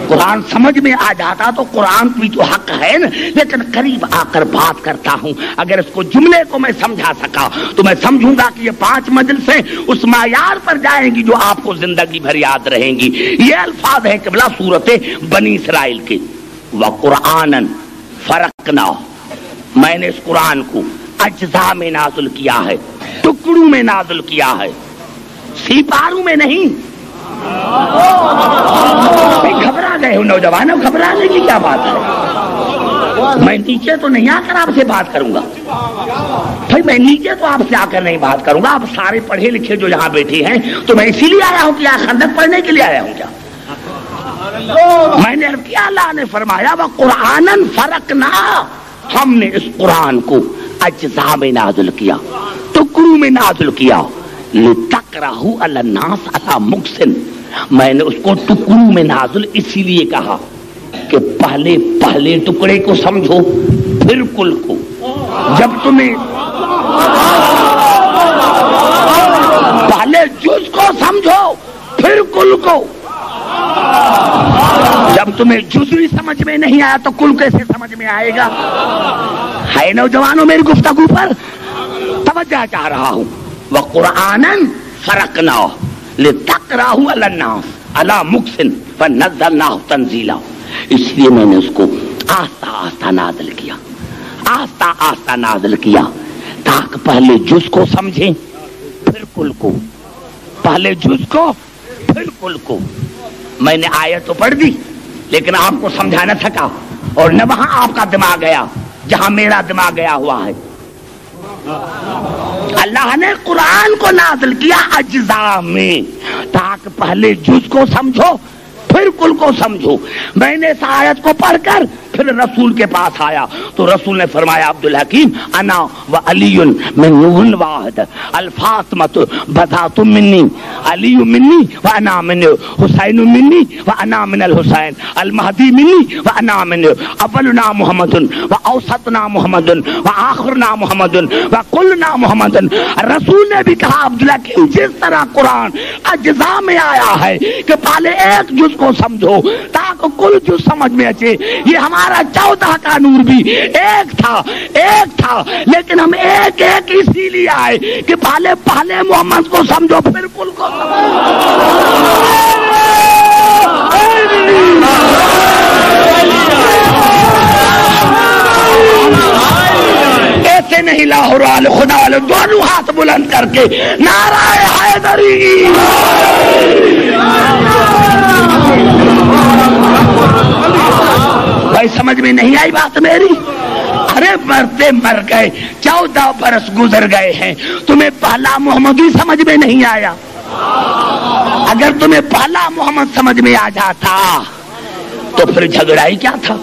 قرآن سمجھ میں آ جاتا تو قرآن بھی تو حق ہے نا، لیکن قریب آ کر بات کرتا ہوں، اگر اس کو جملے کو میں سمجھا سکا تو میں سمجھوں گا کہ یہ 5 مجلسیں اس معیار پر جائیں گی جو آپ کو زندگی بھر یاد رہیں گی۔ یہ الفاظ ہیں قبلہ سورت بنی اسرائیل کے، وَقُرْآنًا فَرَقْنَاهُ، میں نے اس قرآن کو اجزاء میں نازل کیا ہے، ٹکڑوں میں نازل کیا ہے، سیپاروں میں نہیں۔ گھبرا گئے ہو نوجوانوں، گھبرانے کی کیا بات ہے؟ میں نیچے تو نہیں آ کر آپ سے بات کروں گا بھائی، میں نیچے تو آپ سے آ کر نہیں بات کروں گا، آپ سارے پڑھے لکھے جو یہاں بیٹھے ہیں تو میں اسی لیے آیا ہوں کہ خندق پڑھنے کے لیے آیا ہوں کیا؟ میں نے عرض کیا اللہ نے فرمایا وَقُرْآنًا فَرَقْنَاهُ، ہم نے اس قرآن کو اجزاء میں نازل کیا، ٹکڑوں میں نازل کیا، لِتَقْرَأَهُ عَلَى النَّاسِ عَلَى مُقْسٍ، میں نے اس کو ٹکڑوں میں نازل اسی لیے کہا کہ پہلے ٹکڑے کو سمجھو پھر کل کو، جب تمہیں پہلے جز کو سمجھو پھر کل کو، جب تمہیں جزوی سمجھ میں نہیں آیا تو کل کیسے سمجھ میں آئے گا؟ ہے نوجوانوں میری گفتگو پر توجہ چاہ رہا ہوں۔ وَقُرْآنًا فَرَقْنَاهُ لِتَقْرَأَهُ عَلَى النَّاسِ عَلَى مُقْسٍ فَنَزَّلْنَاهُ تَنزِيلًا، اس لیے میں نے اس کو آہستہ آہستہ نازل کیا، آہستہ آہستہ نازل کیا تاکہ پہلے جز کو سمجھیں پھر کل کو، پہلے جز کو پھر کل کو۔ میں نے آیت تو پڑھ دی لیکن آپ کو سمجھا نہ سکا، اور نہ وہاں آپ کا دماغ گیا جہاں میرا دماغ گیا ہوا ہے۔ اللہ نے قرآن کو نازل کیا اجزاء میں تاکہ پہلے جز کو سمجھو پھر کل کو سمجھو۔ میں نے اس آیت کو پڑھ کر پھر رسول کے پاس آیا تو رسول نے فرمایا عبدالحکیم انا و علی من نور واحد، الفاطمۃ بضعۃ منی، علی منی و انا من حسین منی و انا من الحسین، المہدی منی و انا من، اولنا محمد و اوسطنا محمد و آخرنا محمد و کلنا محمد۔ رسول نے بھی کہا عبدالحکیم جس طرح قرآن اجزاء میں آیا ہے کہ پہلے ایک جز کو سمجھو تاکہ کل جز سمجھ میں اچے، یہ ہمارا 14 کا نور بھی ایک تھا لیکن ہم ایک اسی لیے آئے کہ پہلے محمد کو سمجھو پھر کل کو ایسے نہیں لاہور والے خدا والے دونوں ہاتھ بلند کر کے نعرہ حیدری۔ بھائی سمجھ میں نہیں آئی بات میری؟ ارے مرتے مر گئے، 14 برس گزر گئے ہیں، تمہیں پہلا محمد ہی سمجھ میں نہیں آیا؟ اگر تمہیں پہلا محمد سمجھ میں آ جاتا تو پھر جھگڑا ہی کیا تھا؟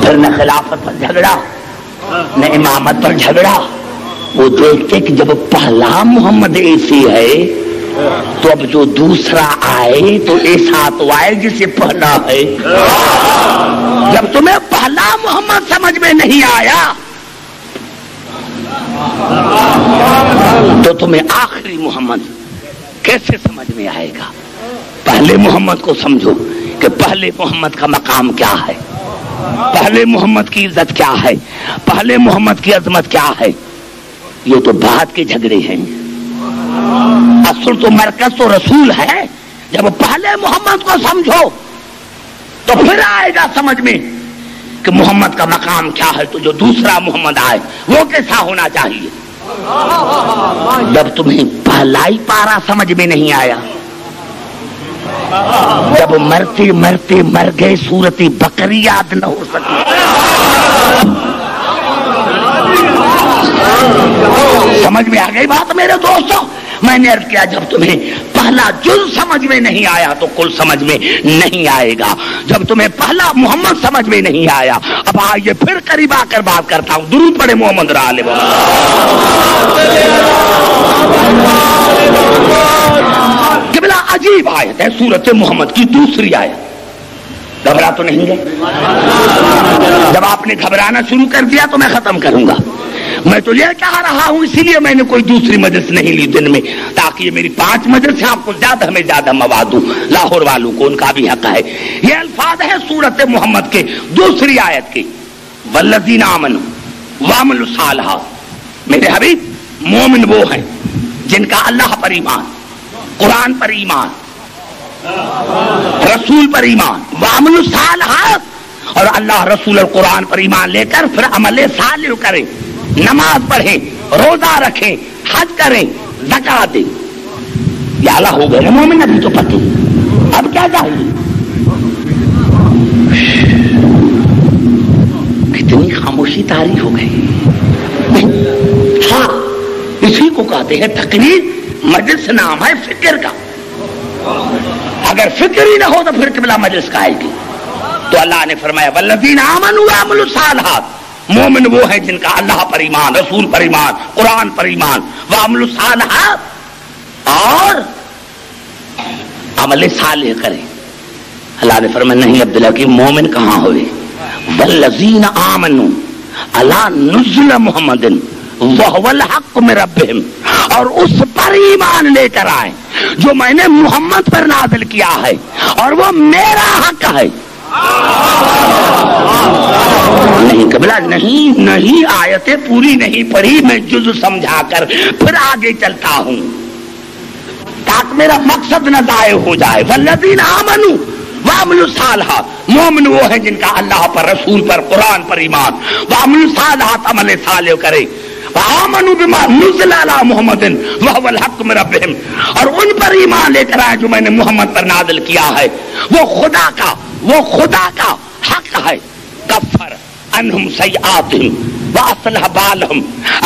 پھر نہ خلافت پر جھگڑا نہ امامت پر جھگڑا۔ وہ دیکھتے کہ جب پہلا محمد ایسی ہے تو اب جو دوسرا آئے تو ایسا تو آئے جسے پہلا ہے۔ جب تمہیں پہلا محمد سمجھ میں نہیں آیا تو تمہیں آخری محمد کیسے سمجھ میں آئے گا؟ پہلے محمد کو سمجھو کہ پہلے محمد کا مقام کیا ہے، پہلے محمد کی عزت کیا ہے، پہلے محمد کی عظمت کیا ہے۔ یہ تو بات کے جھگڑے ہیں، اصل تو مرکز تو رسول ہے۔ جب پہلے محمد کو سمجھو تو پھر آئے گا سمجھ میں کہ محمد کا مقام کیا ہے، تو جو دوسرا محمد آئے وہ کیسا ہونا چاہیے۔ جب تمہیں پہلا ہی پارا سمجھ میں نہیں آیا، جب مرتے مرتے مر گئے صورت بقری یاد نہ ہو سکی، سمجھ میں آ گئی بات میرے دوستوں؟ میں نے عرض کیا جب تمہیں پہلا جز سمجھ میں نہیں آیا تو کل سمجھ میں نہیں آئے گا۔ جب تمہیں پہلا محمد سمجھ میں نہیں آیا، اب آئیے پھر قریب آ کر بات کرتا ہوں۔ درود پڑھے محمد رال قبلہ عجیب آیت ہے سورت محمد کی دوسری آیت. گھبرا تو نہیں گے؟ جب آپ نے گھبرانا شروع کر دیا تو میں ختم کروں گا. میں تو یہ کہہ رہا ہوں اسی لیے میں نے کوئی دوسری مجلس نہیں لی دن میں، تاکہ یہ میری 5 مجلس ہے، آپ کو زیادہ میں زیادہ مواد دوں. لاہور والوں کو ان کا بھی حق ہے. یہ الفاظ ہے سورت محمد کے دوسری آیت کے، والذین آمنوا وعملوا الصالحات. میرے حبیب، مومن وہ ہیں جن کا اللہ پر ایمان، قرآن پر ایمان، رسول پر ایمان، وعملوا الصالحات، اور اللہ رسول اور قرآن پر ایمان لے کر پھر عمل صالح کریں، نماز پڑھیں، روزہ رکھیں، حج کریں، زکات دیں. یہ اعلیٰ ہو گئے نا مومن. ابھی تو پتہ، اب کیا چاہیے؟ کتنی خاموشی طاری ہو گئی. ہاں، اسی کو کہتے ہیں تقریر. مجلس نام ہے فکر کا. اگر فکر ہی نہ ہو تو پھر قبلہ مجلس کا ہے. تو اللہ نے فرمایا والذین آمنوا وعملوا الصالحات، مومن وہ ہیں جن کا اللہ پر ایمان، رسول پر ایمان، قرآن پر ایمان، وعملوا الصالحات، اور عمل صالح کریں. اللہ نے فرمایا نہیں عبداللہ کی مومن کہاں ہوئے؟ والذین آمنوا علی نزل محمد وهو الحق من ربهم، اور اس پر ایمان لے کر آئے جو میں نے محمد پر نازل کیا ہے اور وہ میرا حق ہے. نہیں قبلہ، نہیں آیتیں پوری نہیں پڑھی، میں جز سمجھا کر پھر آگے چلتا ہوں تاکہ میرا مقصد نہ ضائع ہو جائے. والذین آمنوا وعملوا الصالحات، مومن وہ ہیں جن کا اللہ پر، رسول پر، قرآن پر ایمان، وعملوا الصالحات، عمل صالح کرے، وآمنوا بما نزل علی محمد وهو الحق من ربهم، اور ان پر ایمان لے کر آئے جو میں نے محمد پر نازل کیا ہے، وہ خدا کا حق ہے. کفر عنہم سیئاتہم واصلح بالہم،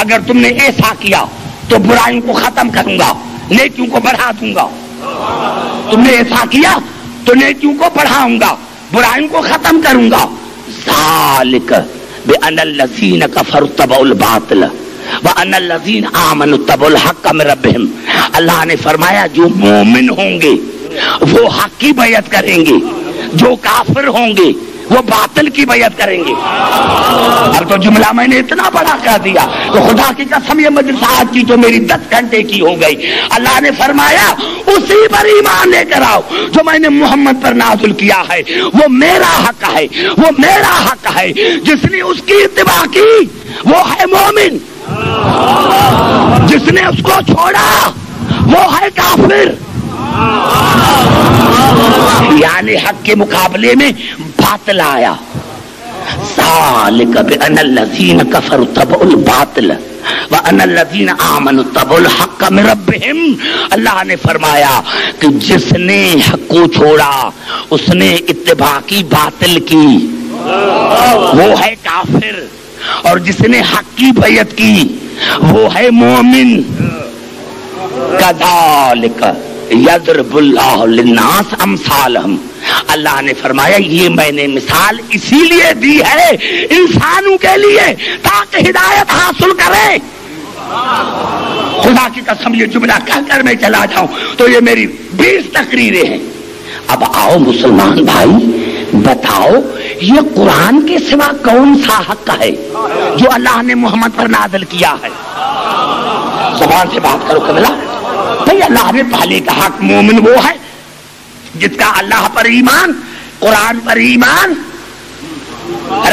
اگر تم نے ایسا کیا تو برائیوں کو ختم کروں گا، نیکیوں کو بڑھا دوں گا. تم نے ایسا کیا تو نیکیوں کو بڑھاؤں گا، برائیوں کو ختم کروں گا. ذالک بأن الذین کفروا اتبعوا الباطل وأن الذین آمنوا اتبعوا الحق من ربهم. اللہ نے فرمایا جو مومن ہوں گے وہ حق کی بیعت کریں گے، جو کافر ہوں گے وہ باطل کی بیعت کریں گے. اب تو جملہ میں نے اتنا بڑا کہہ دیا تو خدا کی قسم یہ مجلس آج کی جو میری 10 گھنٹے کی ہو گئی. اللہ نے فرمایا اسی پر ایمان لے کر آؤ جو میں نے محمد پر نازل کیا ہے، وہ میرا حق ہے، وہ میرا حق ہے. جس نے اس کی اتباع کی وہ ہے مومن، جس نے اس کو چھوڑا وہ ہے کافر. یعنی حق کے مقابلے میں باطل آیا. ذالک بأن الذین کفروا اتبعوا الباطل وأن الذین آمنوا اتبعوا الحق من ربهم. اللہ نے فرمایا کہ جس نے حق کو چھوڑا اس نے اتباع کی باطل کی، وہ ہے کافر، اور جس نے حق کی بیعت کی وہ ہے مومن. کذالک یضرب اللہ للناس امثالہم. اللہ نے فرمایا یہ میں نے مثال اسی لیے دی ہے انسانوں کے لیے تاکہ ہدایت حاصل کرے. خدا کی قسم یہ جملہ کہہ کر میں چلا جاؤں تو یہ میری 20 تقریریں ہیں. اب آؤ مسلمان بھائی بتاؤ یہ قرآن کے سوا کون سا حق ہے جو اللہ نے محمد پر نازل کیا ہے؟ زبان سے بات کرو قبلہ. بھئی اللہ نے پہلے کہا مومن وہ ہے جس کا اللہ پر ایمان، قرآن پر ایمان،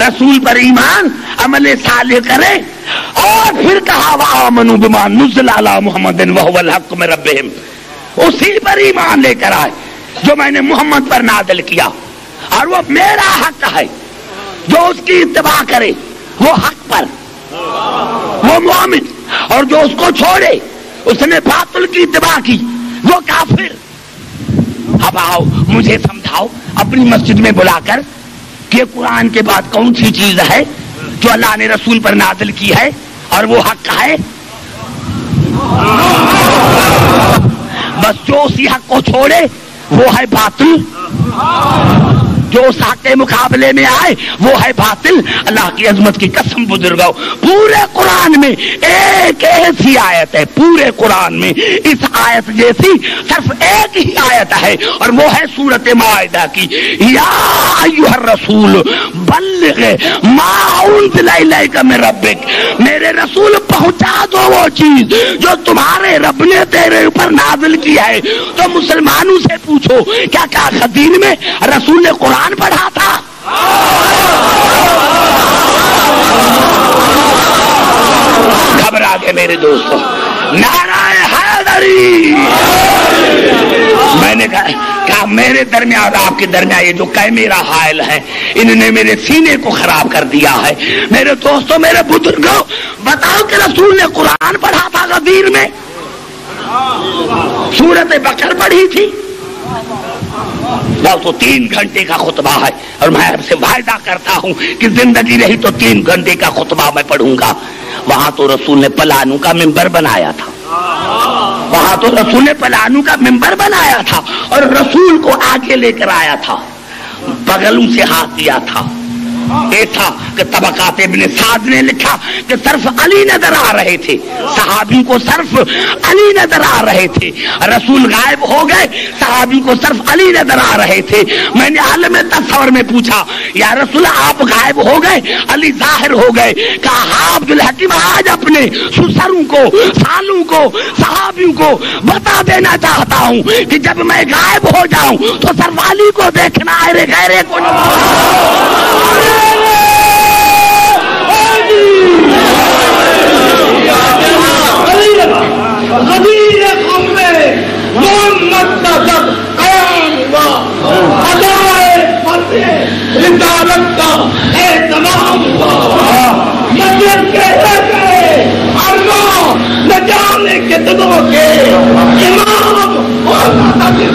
رسول پر ایمان، عمل صالح کرے، اور پھر کہا وآمنوا بما نزل علی محمد وهو الحق من ربهم. اسی پر ایمان لے کر آئے جو میں نے محمد پر نازل کیا اور وہ میرا حق ہے. جو اس کی اتباع کرے وہ حق پر، وہ مومن، اور جو اس کو چھوڑے اس نے باطل کی اتباع کی وہ کافر. اب آؤ مجھے سمجھاؤ اپنی مسجد میں بلا کر کہ قرآن کے بعد کون سی چیز ہے جو اللہ نے رسول پر نازل کی ہے اور وہ حق ہے؟ بس جو اسی حق کو چھوڑے وہ ہے باطل، جو اس حق کے مقابلے میں آئے وہ ہے باطل۔ اللہ کی عظمت کی قسم بزرگوں، پورے قرآن میں ایک ایسی آیت ہے، پورے قرآن میں اس آیت جیسی صرف ایک ہی آیت ہے، اور وہ ہے سورۃ مائدہ کی، یا ایھا الرسول بلغ ما انزل الیک من ربک، میرے رسول پہنچا دو وہ چیز جو تمہارے رب نے تیرے اوپر نازل کی ہے۔ تو مسلمانوں سے پوچھو، کیا خدین میں رسول نے قرآن پڑھا تھا؟ گھبرا گئے میرے دوستوں، نعرہ حیدری۔ میں نے کہا میرے درمیان اور آپ کے درمیان یہ جو میرا حائل ہے، انہوں نے میرے سینے کو خراب کر دیا ہے۔ میرے دوستوں، میرے بزرگوں، بتاؤ کہ رسول نے قرآن پڑھا تھا غدیر میں؟ سورۃ بقرہ پڑھی تھی؟ تو 3 گھنٹے کا خطبہ ہے، اور میں آپ سے وعدہ کرتا ہوں کہ زندگی رہی تو 3 گھنٹے کا خطبہ میں پڑھوں گا۔ وہاں تو رسول نے پلانوں کا ممبر بنایا تھا، وہاں تو رسول نے پلانوں کا ممبر بنایا تھا، اور رسول کو آگے لے کر آیا تھا، بغلوں سے ہاتھ دیا تھا۔ یہ تھا کہ طبقات ابن سعد نے لکھا کہ صرف علی نظر آ رہے تھے، صحابی کو صرف علی نظر آ رہے تھے، رسول غائب ہو گئے، صحابی کو صرف علی نظر آ رہے تھے۔ میں نے عالم تصور میں پوچھا، یا رسول آپ غائب ہو گئے، علی ظاہر ہو گئے؟ کہا ہاں عبدالحکیم، آج اپنے سسروں کو، سالوں کو، صحابیوں کو بتا دینا چاہتا ہوں کہ جب میں غائب ہو جاؤں تو صرف علی کو دیکھنا ہے، غیرے کو نہیں۔ غدیر قوم میں محمد کا جب قیام ہوا، ادائے فتح رسالت کا اہتمام ہوا، مسجد کے رہے ارواح نہ جانے کتنوں کے امام ہونا تھے،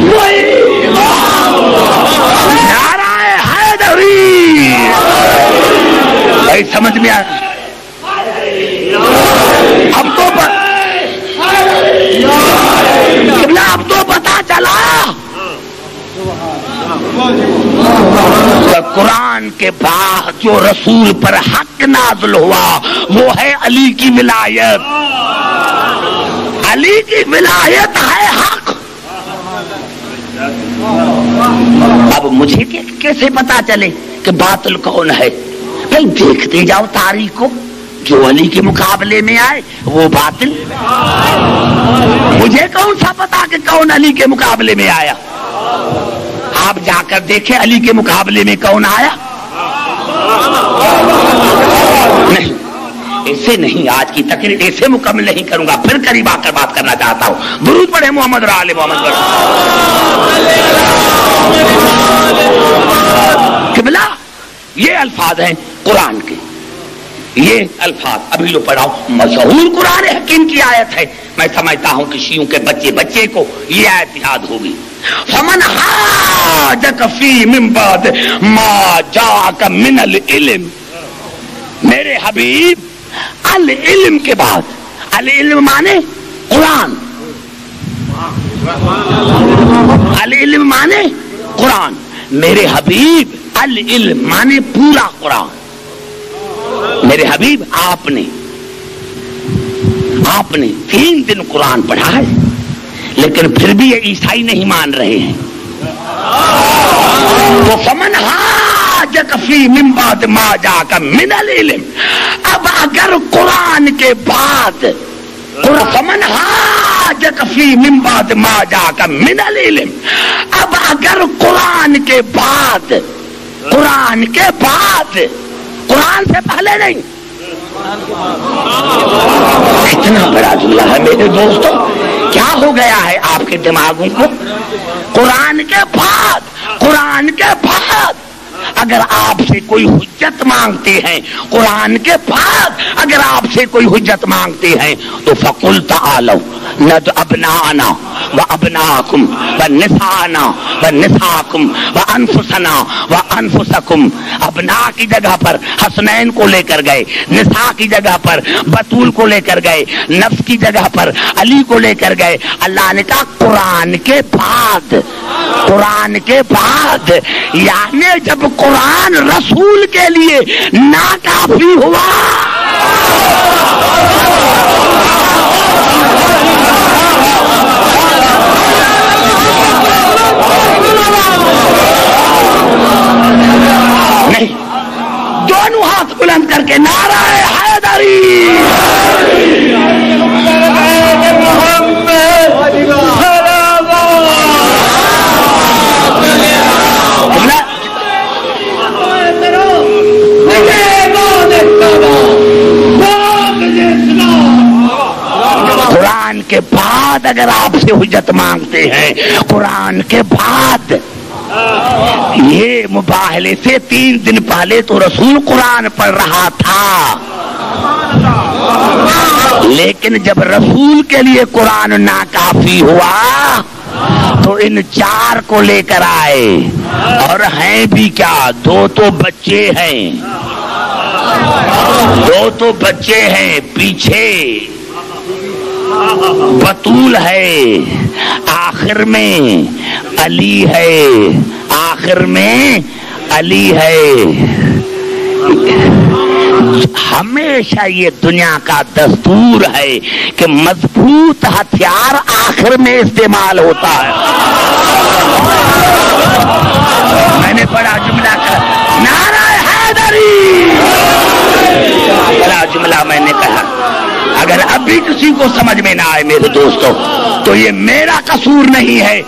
وہی امام ہوا۔ نعرہ حیدری! بھائی سمجھ میں آیا؟ اب تو پتا چلا قرآن کے بعد جو رسول پر حق نازل ہوا وہ ہے علی کی ولایت۔ علی کی ولایت ہے حق۔ اب مجھے کیسے پتا چلے کہ باطل کون ہے؟ بھائی دیکھتے جاؤ تاریخ کو، جو علی کے مقابلے میں آئے وہ باطل۔ مجھے کون سا پتا کہ کون علی کے مقابلے میں آیا؟ آپ جا کر دیکھیں علی کے مقابلے میں کون آیا؟ نہیں، ایسے نہیں، آج کی تقریر ایسے مکمل نہیں کروں گا، پھر قریب آ کر بات کرنا چاہتا ہوں۔ درود پڑھے محمد اور آل محمد۔ قبلہ یہ الفاظ ہیں قرآن کے، یہ الفاظ ابھی لو پڑھاؤ، مشہور قرآن حکیم کی آیت ہے۔ میں سمجھتا ہوں کہ شیعوں کے بچے کو یہ آیت یاد ہوگی، فمن حاجک فی من بعد ما جاءک من العلم۔ میرے حبیب، العلم کے بعد، العلم مانے قرآن، العلم مانے قرآن، میرے حبیب العلم مانے پورا قرآن۔ میرے حبیب آپ نے 3 دن قرآن پڑھا ہے، لیکن پھر بھی یہ عیسائی نہیں مان رہے ہیں۔ تو فمن حاجک فی من بعد ما جاءک من العلم، اب اگر قرآن کے بعد، فمن حاجک فی من بعد ما جاءک من العلم، اب اگر قرآن کے بعد، قرآن کے بعد، قرآن سے پہلے نہیں۔ اتنا بڑا جملہ ہے میرے دوستوں، کیا ہو گیا ہے آپ کے دماغوں کو؟ قرآن کے بعد، قرآن کے بعد اگر آپ سے کوئی حجت مانگتے ہیں، قرآن کے بعد اگر آپ سے کوئی حجت مانگتے ہیں تو فقل تعالوا ند ابنانا و ابناکم و نسانا و نساکم و انفسنا و انفسکم. ابنا کی جگہ پر حسنین کو لے کر گئے، نساء کی جگہ پر بطول کو لے کر گئے، نفس کی جگہ پر علی کو لے کر گئے. اللہ نے کہا قرآن کے بعد، قرآن کے بعد، یعنی جب قرآن رسول کے لیے ناکافی ہوا نہیں، دونوں ہاتھ بلند کر کے نعرہ حیدری قرآن کے بعد اگر آپ سے حجت مانگتے ہیں، قرآن کے بعد. یہ مباہلے سے 3 دن پہلے تو رسول قرآن پڑھ رہا تھا، لیکن جب رسول کے لیے قرآن ناکافی ہوا تو ان 4 کو لے کر آئے. اور ہیں بھی کیا، 2 تو بچے ہیں، 2 تو بچے ہیں. پیچھے بطول ہے، آخر میں علی ہے، آخر میں علی ہے. ہمیشہ یہ دنیا کا دستور ہے کہ مضبوط ہتھیار آخر میں استعمال ہوتا ہے. میں نے بڑا جملہ کہا، نعرہ حیدری، بڑا جملہ میں نے کہا. اگر اب بھی کسی کو سمجھ میں نہ آئے میرے دوستو تو یہ میرا قصور نہیں ہے،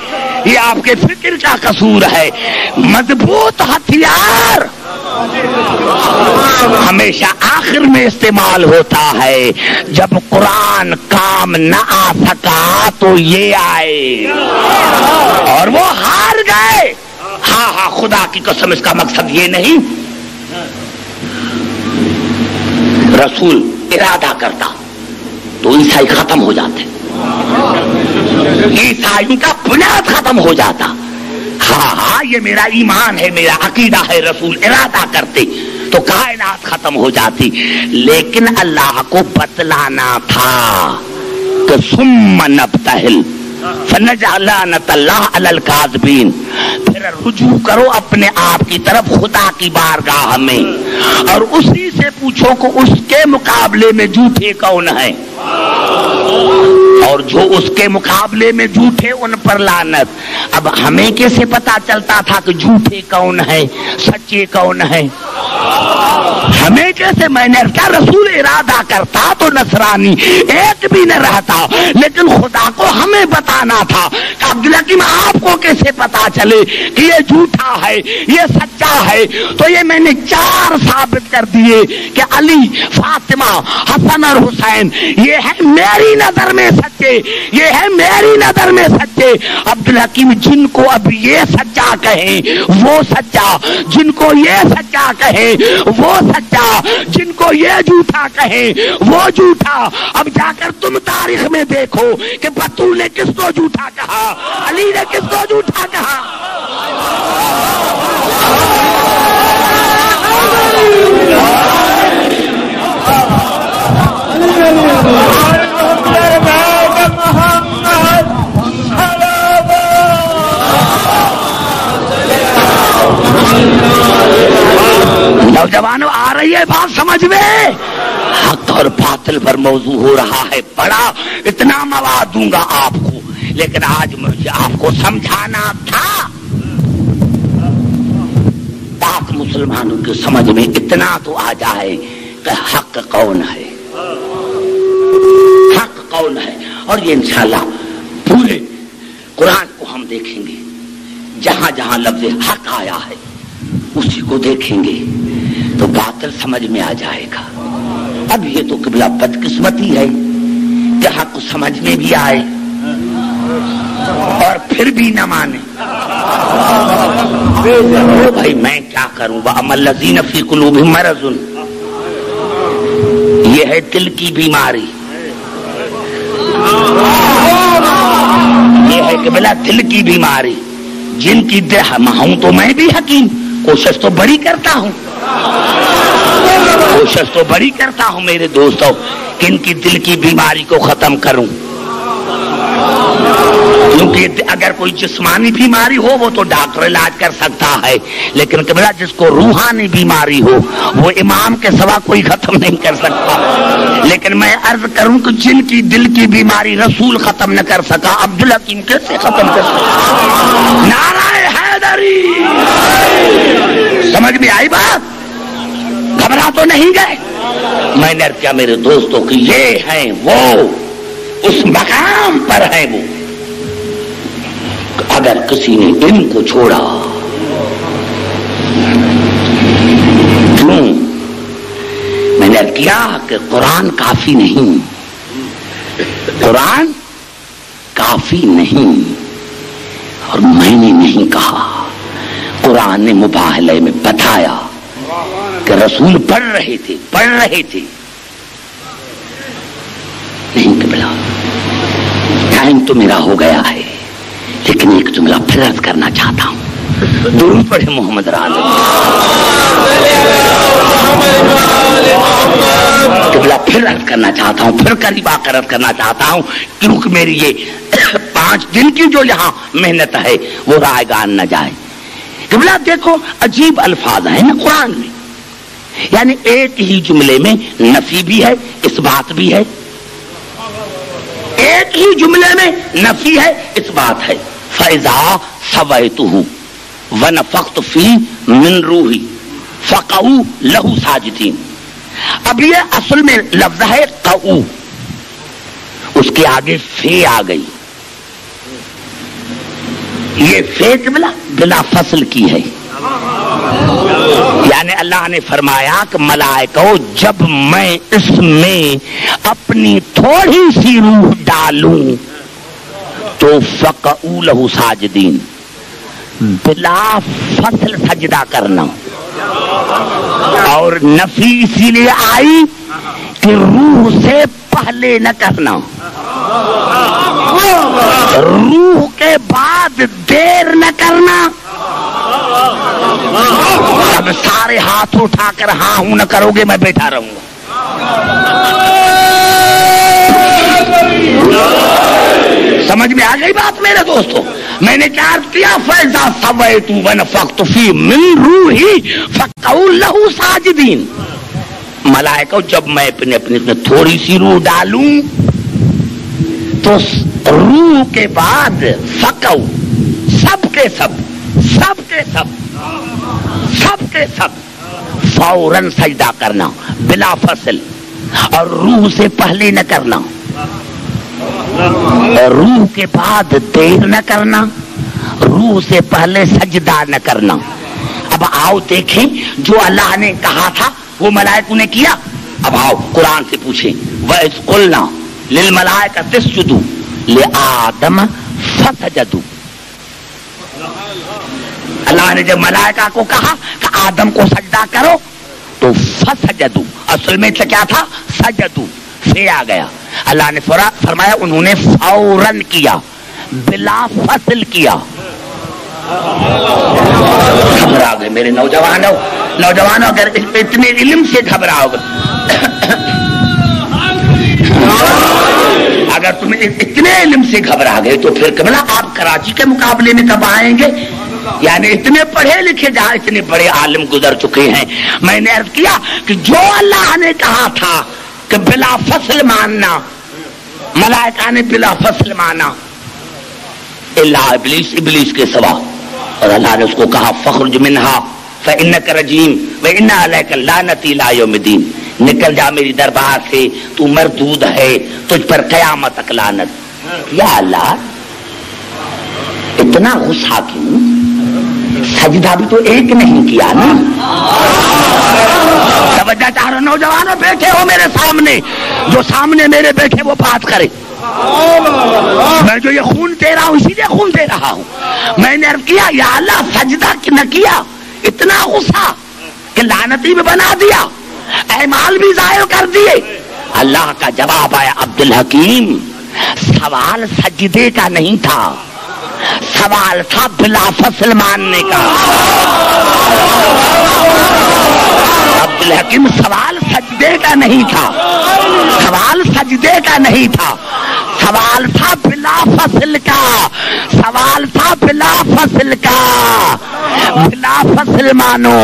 یہ آپ کے فکر کا قصور ہے. مضبوط ہتھیار ہمیشہ آخر میں استعمال ہوتا ہے. جب قرآن کام نہ آ سکا تو یہ آئے اور وہ ہار گئے. ہاں ہاں، خدا کی قسم اس کا مقصد یہ نہیں. رسول ارادہ کرتا تو عیسائی ختم ہو جاتے، عیسائی کا بنیاد ختم ہو جاتا. ہاں ہاں، یہ میرا ایمان ہے، میرا عقیدہ ہے. رسول ارادہ کرتے تو کائنات ختم ہو جاتی، لیکن اللہ کو بتلانا تھا کہ ثم نبتہل فنجعل لعنۃ اللہ علی الکاذبین. پھر رجوع کرو اپنے آپ کی طرف خدا کی بارگاہ میں اور اسی سے پوچھو کہ اس کے مقابلے میں جھوٹے کون ہیں، اور جو اس کے مقابلے میں جھوٹے ان پر لعنت. اب ہمیں کیسے پتا چلتا تھا کہ جھوٹے کون ہیں سچے کون ہیں؟ ہمیں کیسے؟ میں نے کہا رسول ارادہ کرتا تو نصرانی ایک بھی نہ رہتا، لیکن خدا کو ہمیں بتانا تھا کہ عبدالحکیم آپ کو کیسے پتا چلے کہ یہ جھوٹا ہے یہ سچا ہے. تو یہ میں نے 4 ثابت کر دیے کہ علی، فاطمہ، حسن اور حسین یہ ہے میری نظر میں سچے، یہ ہے میری نظر میں سچے. عبدالحکیم جن کو اب یہ سچا کہیں وہ سچا، جن کو یہ سچا کہیں وہ سچا، جن کو یہ جھوٹا کہیں وہ جھوٹا. اب جا کر تم تاریخ میں دیکھو کہ بطول نے کس کو جھوٹا کہا، علی نے کس کو جھوٹا کہا. نوجوانوں آ رہی ہے بات سمجھ میں؟ حق اور باطل پر موضوع ہو رہا ہے بڑا. اتنا مواد دوں گا آپ کو، لیکن آج مجھے آپ کو سمجھانا تھا. پاک مسلمانوں کی سمجھ میں اتنا تو آ جائے کہ حق کون ہے، حق کون ہے. اور یہ انشاءاللہ پورے قرآن کو ہم دیکھیں گے، جہاں جہاں لفظ حق آیا ہے اسی کو دیکھیں گے تو باطل سمجھ میں آ جائے گا. اب یہ تو قبلہ بدقسمتی ہے کہ حق سمجھ میں بھی آئے اور پھر بھی نہ مانے. بھائی میں کیا کروں؟ وَأَمَّا الَّذِينَ فِي قُلُوبِهِم مَرَضٌ، یہ ہے دل کی بیماری. یہ ہے کہ بلا دل کی بیماری، جن کی ہوں تو میں بھی حکیم، کوشش تو بڑی کرتا ہوں، کوشش تو بڑی کرتا ہوں میرے دوستوں کہ ان کی دل کی بیماری کو ختم کروں، کیونکہ اگر کوئی جسمانی بیماری ہو وہ تو ڈاکٹر علاج کر سکتا ہے، لیکن قبلہ جس کو روحانی بیماری ہو وہ امام کے سوا کوئی ختم نہیں کر سکتا۔ لیکن میں عرض کروں کہ جن کی دل کی بیماری رسول ختم نہ کر سکا، عبدالحکیم کیسے ختم کر سکتا؟ نعرہ حیدری! سمجھ میں آئی بات؟ گھبرا تو نہیں گئے؟ میں نے کیا میرے دوستوں کہ یہ ہیں وہ، اس مقام پر ہیں وہ، اگر کسی نے ان کو چھوڑا، کیوں؟ میں نے کیا کہ قرآن کافی نہیں، قرآن کافی نہیں، اور میں نے نہیں کہا، قرآن نے مباہلے میں بتایا کہ رسول پڑھ رہے تھے نہیں قبلہ، ٹائم تو میرا ہو گیا ہے، لیکن ایک جملہ پھر عرض کرنا چاہتا ہوں، درود پڑھے محمد رال قبلہ، پھر عرض کرنا چاہتا ہوں، پھر قریب آ کر عرض کرنا چاہتا ہوں، کیونکہ میری یہ 5 دن کی جو یہاں محنت ہے وہ رائے گان نہ جائے۔ قبلہ دیکھو عجیب الفاظ ہیں نا قرآن میں، یعنی ایک ہی جملے میں نفی بھی ہے، اس بات بھی ہے، ایک ہی جملے میں نفی ہے، اس بات ہے۔ فَإِذَا سَوَيْتُهُ وَنَفَخْتُ فِيهِ مِن رُوحِي فَقَعُوا لَهُ سَاجِدِينَ۔ اب یہ اصل میں لفظ ہے قعو، اس کے آگے فے آ گئی، یہ فے بلا فصل کی ہے، یعنی اللہ نے فرمایا کہ ملائکو جب میں اس میں اپنی تھوڑی سی روح ڈالوں تو فقعوا لہ ساجدین، بلا فصل سجدہ کرنا، اور نفی اسی لیے آئی کہ روح سے پہلے نہ کرنا، روح کے بعد دیر نہ کرنا۔ اب سارے ہاتھ اٹھا کر ہاں ہوں نہ کرو گے، میں بیٹھا رہوں گا۔ سمجھ میں آ گئی بات میرے دوستو؟ میں نے کیا کیا؟ فَإِذَا سَوَيْتُ وَنَفَخْتُ فِيهِ مِن رُوحِي فَقَعُوا لَهُ سَاجِدِينَ۔ ملائکہ جب میں اپنی تھوڑی سی روح ڈالوں تو روح کے بعد فقعوا، سب کے سب فوراً سجدہ کرنا بلا فصل، اور روح سے پہلے نہ کرنا، اور روح کے بعد دیر نہ کرنا، روح سے پہلے سجدہ نہ کرنا۔ اب آؤ دیکھیں جو اللہ نے کہا تھا وہ ملائکوں نے کیا۔ اب آؤ قرآن سے پوچھیں، وَإِذْ قُلْنَا لِلْمَلَائِكَةِ اسْجُدُوا لِآدَمَ فَسَجَدُوا۔ اللہ نے جب ملائکہ کو کہا کہ آدم کو سجدہ کرو تو فسجدوا، اصل میں کیا تھا؟ سجدوا، سے آ گیا۔ اللہ نے فرمایا انہوں نے فوراً کیا، بلا فصل کیا۔ گھبرا گئے میرے نوجوانوں اگر اتنے علم سے گھبراؤ گے، اگر تم اتنے علم سے گھبرا گئے تو پھر کبلا آپ کراچی کے مقابلے میں کب آئیں گے؟ یعنی اتنے پڑھے لکھے جہاں اتنے بڑے عالم گزر چکے ہیں۔ میں نے عرض کیا کہ جو اللہ نے کہا تھا کہ بلا فصل ماننا، ملائکہ نے بلا فصل مانا، الا ابلیس کے سوا، اور اللہ نے اس کو کہا فخرج منہا فإنک رجیم وإن علیک لعنتی الی یوم الدین، نکل جا میری دربار سے، تو مردود ہے، تجھ پر قیامت تک لعنت۔ یا اللہ اتنا غصہ کیوں؟ سجدہ بھی تو ایک نہیں کیا نا۔ توجہ چاہ رہے نوجوانوں، بیٹھے ہو میرے سامنے، جو سامنے میرے بیٹھے وہ بات کرے۔ میں جو یہ خون دے رہا ہوں اسی لیے خون دے رہا ہوں۔ میں نے عرض کیا یا اللہ سجدہ نہ کیا، اتنا غصہ کہ لعنتی بھی بنا دیا، اعمال بھی ظاہر کر دیے۔ اللہ کا جواب آیا عبدالحکیم سوال سجدے کا نہیں تھا، سوال تھا بلا فصل ماننے کا۔ عبدالحکیم سوال سجدے کا نہیں تھا، سوال سجدے کا نہیں تھا، سوال تھا بلا فصل کا، سوال تھا بلا فصل کا، بلا فصل مانو۔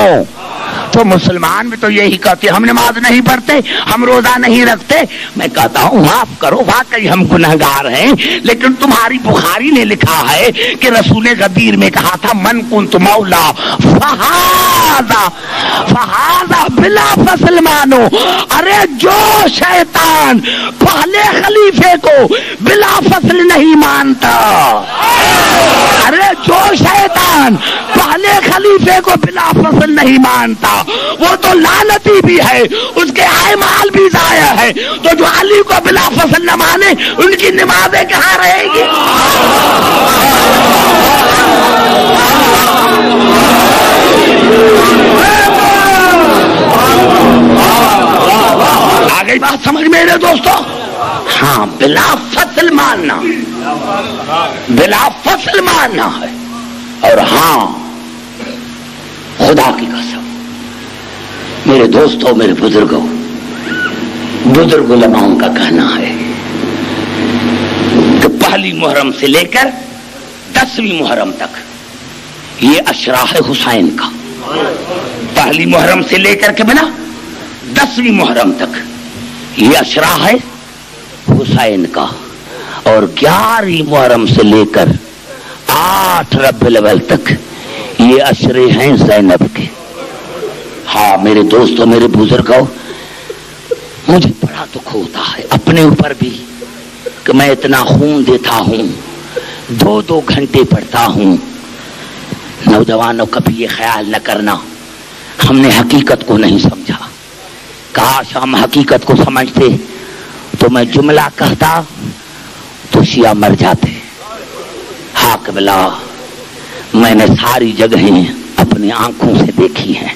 تو مسلمان بھی تو یہی کہتے ہم نماز نہیں پڑھتے، ہم روزہ نہیں رکھتے۔ میں کہتا ہوں معاف کرو، واقعی ہم گنہگار ہیں، لیکن تمہاری بخاری نے لکھا ہے کہ رسول غدیر میں کہا تھا من کنت مولا فہذا بلا فصل مانو۔ ارے جو شیطان پہلے خلیفے کو بلا فصل نہیں مانتا، ارے جو شیطان پہلے خلیفے کو بلا فصل نہیں مانتا وہ تو لعنتی بھی ہے، اس کے اعمال بھی ضائع ہے۔ تو جو علی کو بلا فصل نہ مانے ان کی نمازیں کہاں رہے گی؟ آ گئی بات سمجھ میرے دوستو؟ ہاں، بلا فصل ماننا، بلا فصل ماننا ہے۔ اور ہاں خدا کی قسم میرے دوستوں، میرے بزرگوں، بزرگ علماؤں کا کہنا ہے کہ پہلی محرم سے لے کر 10ویں محرم تک یہ عشرہ ہے حسین کا۔ پہلی محرم سے لے کر کے بنا 10ویں محرم تک یہ عشرہ ہے حسین کا، اور 11ویں محرم سے لے کر 8 ربیع الاول تک یہ عشرے ہیں زینب کے۔ ہاں میرے دوستوں، میرے بزرگوں، مجھے بڑا دکھ ہوتا ہے اپنے اوپر بھی کہ میں اتنا خون دیتا ہوں، 2 گھنٹے پڑھتا ہوں۔ نوجوانوں کبھی یہ خیال نہ کرنا ہم نے حقیقت کو نہیں سمجھا، کاش ہم حقیقت کو سمجھتے تو میں جملہ کہتا تو شیعہ مر جاتے۔ ہاں قبلہ، میں نے ساری جگہیں اپنی آنکھوں سے دیکھی ہیں۔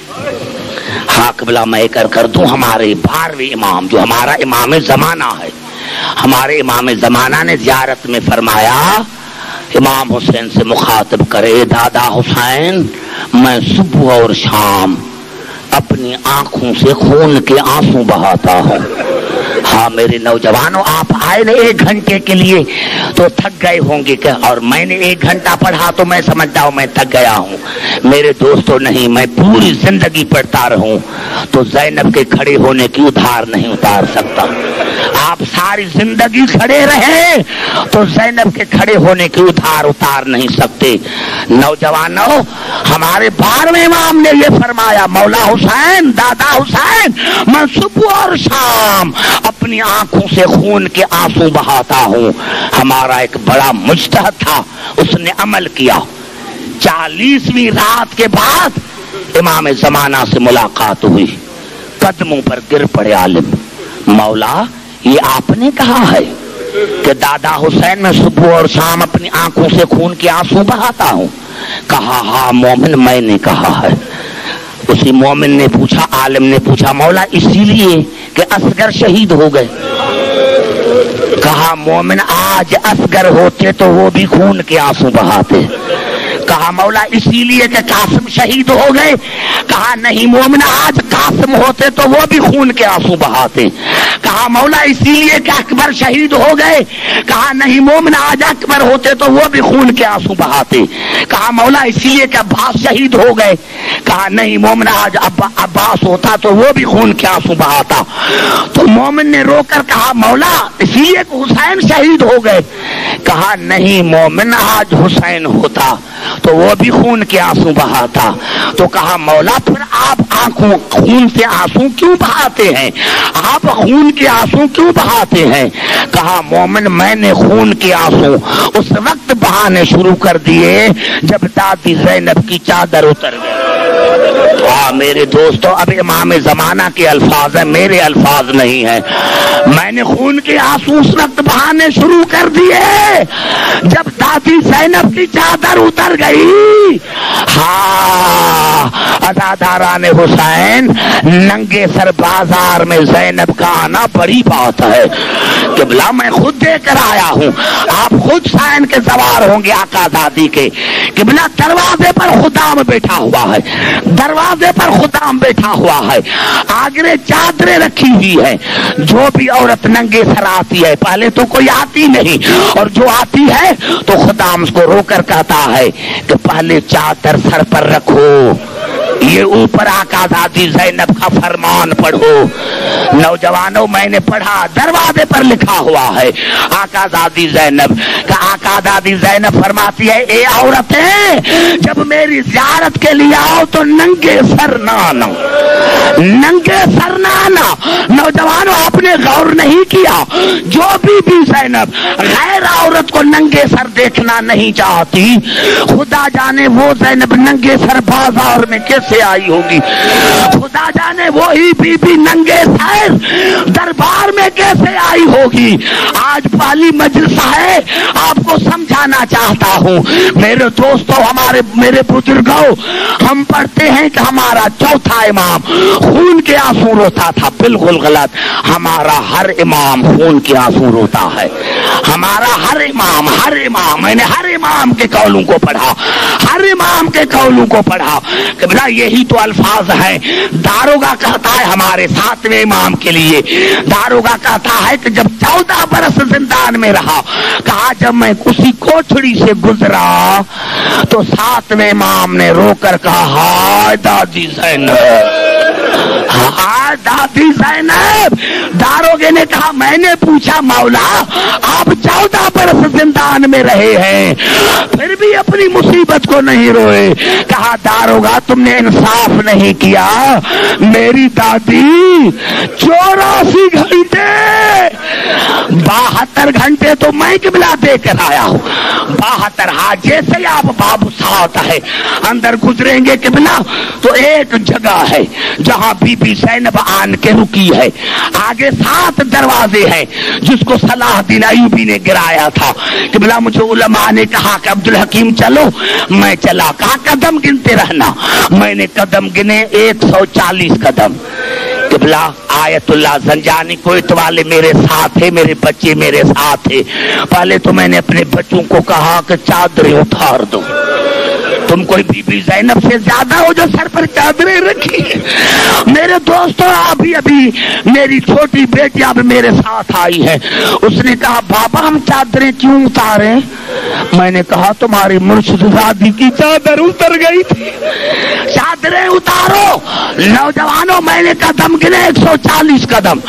ہاں قبلہ، میں کر دوں، ہمارے 12ویں امام جو ہمارا امام زمانہ ہے، ہمارے امام زمانہ نے زیارت میں فرمایا، امام حسین سے مخاطب کرے، دادا حسین میں صبح اور شام اپنی آنکھوں سے خون کے آنسو بہاتا ہوں۔ ہاں میرے نوجوانوں، آپ آئے نا 1 گھنٹے کے لیے تو تھک گئے ہوں گے کہ، اور میں نے 1 گھنٹہ پڑھا تو میں سمجھتا ہوں میں تھک گیا ہوں۔ میرے دوستوں نہیں، میں پوری زندگی پڑھتا رہوں تو زینب کے کھڑے ہونے کی ادھار نہیں اتار سکتا۔ آپ ساری زندگی کھڑے رہے تو زینب کے کھڑے ہونے کی ادھار اتار نہیں سکتے۔ نوجوانوں، ہمارے 12ویں امام نے یہ فرمایا، مولا حسین، دادا حسین میں صبح اور شام اپنی آنکھوں سے خون کے آنسو بہاتا ہوں۔ ہمارا ایک بڑا مجتہد تھا، اس نے عمل کیا۔ 40ویں رات کے بعد امام زمانہ سے ملاقات ہوئی، قدموں پر گر پڑے عالم، مولا یہ آپ نے کہا ہے کہ دادا حسین میں صبح اور شام اپنی آنکھوں سے خون کے آنسو بہاتا ہوں؟ کہا ہاں مومن، میں نے کہا ہے۔ اسی مومن نے پوچھا، عالم نے پوچھا، مولا اسی لیے کہ اصغر شہید ہو گئے؟ کہا مومن آج اصغر ہوتے تو وہ بھی خون کے آنسو بہاتے۔ کہا مولا اسی لیے کہ قاسم شہید ہو گئے؟ کہا نہیں مومن، آج قاسم ہوتے تو وہ بھی خون کے آنسو بہاتے۔ کہا مولا اسی لیے کہ اکبر شہید ہو گئے؟ کہا نہیں مومن، آج اکبر ہوتے تو وہ بھی خون کے آنسو بہاتے۔ کہا مولا اسی لیے کہ عباس شہید ہو گئے؟ کہا نہیں مومن، آج عباس ہوتا تو وہ بھی خون کے آنسو بہاتا۔ تو مومن نے رو کر کہا مولا اسی لیے کہ حسین شہید ہو گئے؟ کہا نہیں مومن، آج حسین ہوتا تو وہ بھی خون کے آنسو بہاتا۔ تو کہا مولا پھر آپ آنکھوں خون سے آنسو کیوں بہاتے ہیں؟ آپ خون کے آنسو کیوں بہاتے ہیں؟ کہا مومن میں نے خون کے آنسو اس وقت بہانے شروع کر دیے جب دادی زینب کی چادر اتر گئی۔ میرے دوستو، اب امام زمانہ کے الفاظ ہیں، میرے الفاظ نہیں ہیں۔ میں نے خون کے آنسو اس وقت بہانے شروع کر دیے جب دادی زینب کی چادر اتر گئی۔ ہاں، عزاداران حسین، ننگے سر بازار میں زینب کا آنا بڑی بات ہے۔ قبلہ میں خود دے کر آیا ہوں، آپ خود سائن کے سوار ہوں گے آقا دادی کے۔ قبلہ دروازے پر خدام بیٹھا ہوا ہے، دروازے پر خدام بیٹھا ہوا ہے، آگے چادریں رکھی ہوئی ہے۔ جو بھی عورت ننگے سر آتی ہے، پہلے تو کوئی آتی نہیں، اور جو آتی ہے تو خدام اس کو رو کر کہتا ہے کہ پہلے چادر سر پر رکھو، یہ اوپر آقا دادی زینب کا فرمان پڑھو۔ نوجوانوں میں نے پڑھا، دروازے پر لکھا ہوا ہے آقا دادی زینب کا۔ آقا دادی زینب فرماتی ہے اے عورتیں جب میری زیارت کے لیے آؤ تو ننگے سر نہ آنا، ننگے سر نہ آنا۔ نوجوانوں آپ نے غور نہیں کیا، جو بھی زینب غیر عورت کو ننگے سر دیکھنا نہیں چاہتی، خدا جانے وہ زینب ننگے سر بازار میں کیسے آئی ہوگی، خدا جانے وہی بی بی ننگے سر دربار میں کیسے آئی ہوگی۔ آج پہلی مجلس ہے، آپ کو سمجھانا چاہتا ہوں میرے دوستوں، میرے بزرگوں، ہم پڑھتے ہیں کہ ہمارا چوتھا امام خون کے آنسو روتا تھا، بالکل غلط۔ ہمارا ہر امام خون کے آنسو روتا ہے، ہمارا ہر امام میں نے ہر امام کے قولوں کو پڑھا، ہر امام کے قولوں کو پڑھا۔ قبلہ یہی تو الفاظ ہیں۔ داروگا کہتا ہے ہمارے 7ویں امام کے لیے، داروگا کہتا ہے کہ جب 14 برس زندان میں رہا، کہا جب میں اسی کوٹھڑی سے گزرا تو 7ویں امام نے رو کر کہا ہائے دادی زینب، ہائے دادی زینب۔ داروگے نے کہا میں نے پوچھا مولا آپ 14 برس زندان میں رہے ہیں پھر بھی اپنی مصیبت کو نہیں روئے۔ کہا داروگا تم نے انصاف نہیں کیا، میری دادی 84 گھنٹے 72 گھنٹے تو میں قبلہ دے کر آیا ہوں، 72 ہاں جیسے ہی آپ باب ساتھ ہے اندر گزریں گے قبلہ تو ایک جگہ ہے جہاں بی بی زینب آن کے رکی ہے، آگے 7 دروازے ہیں جس کو صلاح الدین ایوبی نے گرایا تھا۔ قبلہ مجھے علماء نے کہا کہ عبدالحکیم چلو، میں چلا، کہا قدم گنتے رہنا، میں نے قدم گنے 140 قدم۔ قبلہ آیت اللہ زنجانی کوئٹ والے میرے ساتھ تھے، میرے بچے میرے ساتھ تھے۔ پہلے تو میں نے اپنے بچوں کو کہا کہ چادریں اتار دو، تم کوئی بی بی زینب سے زیادہ ہو جو سر پر چادریں رکھی۔ میرے دوستوں ابھی میری چھوٹی بیٹی اب میرے ساتھ آئی ہے، اس نے کہا بابا ہم چادریں کیوں اتاریں؟ میں نے کہا تمہاری مرشد زادی کی چادر اتر گئی تھی، چادریں اتارو۔ نوجوانوں میں نے قدم گنے 140 قدم۔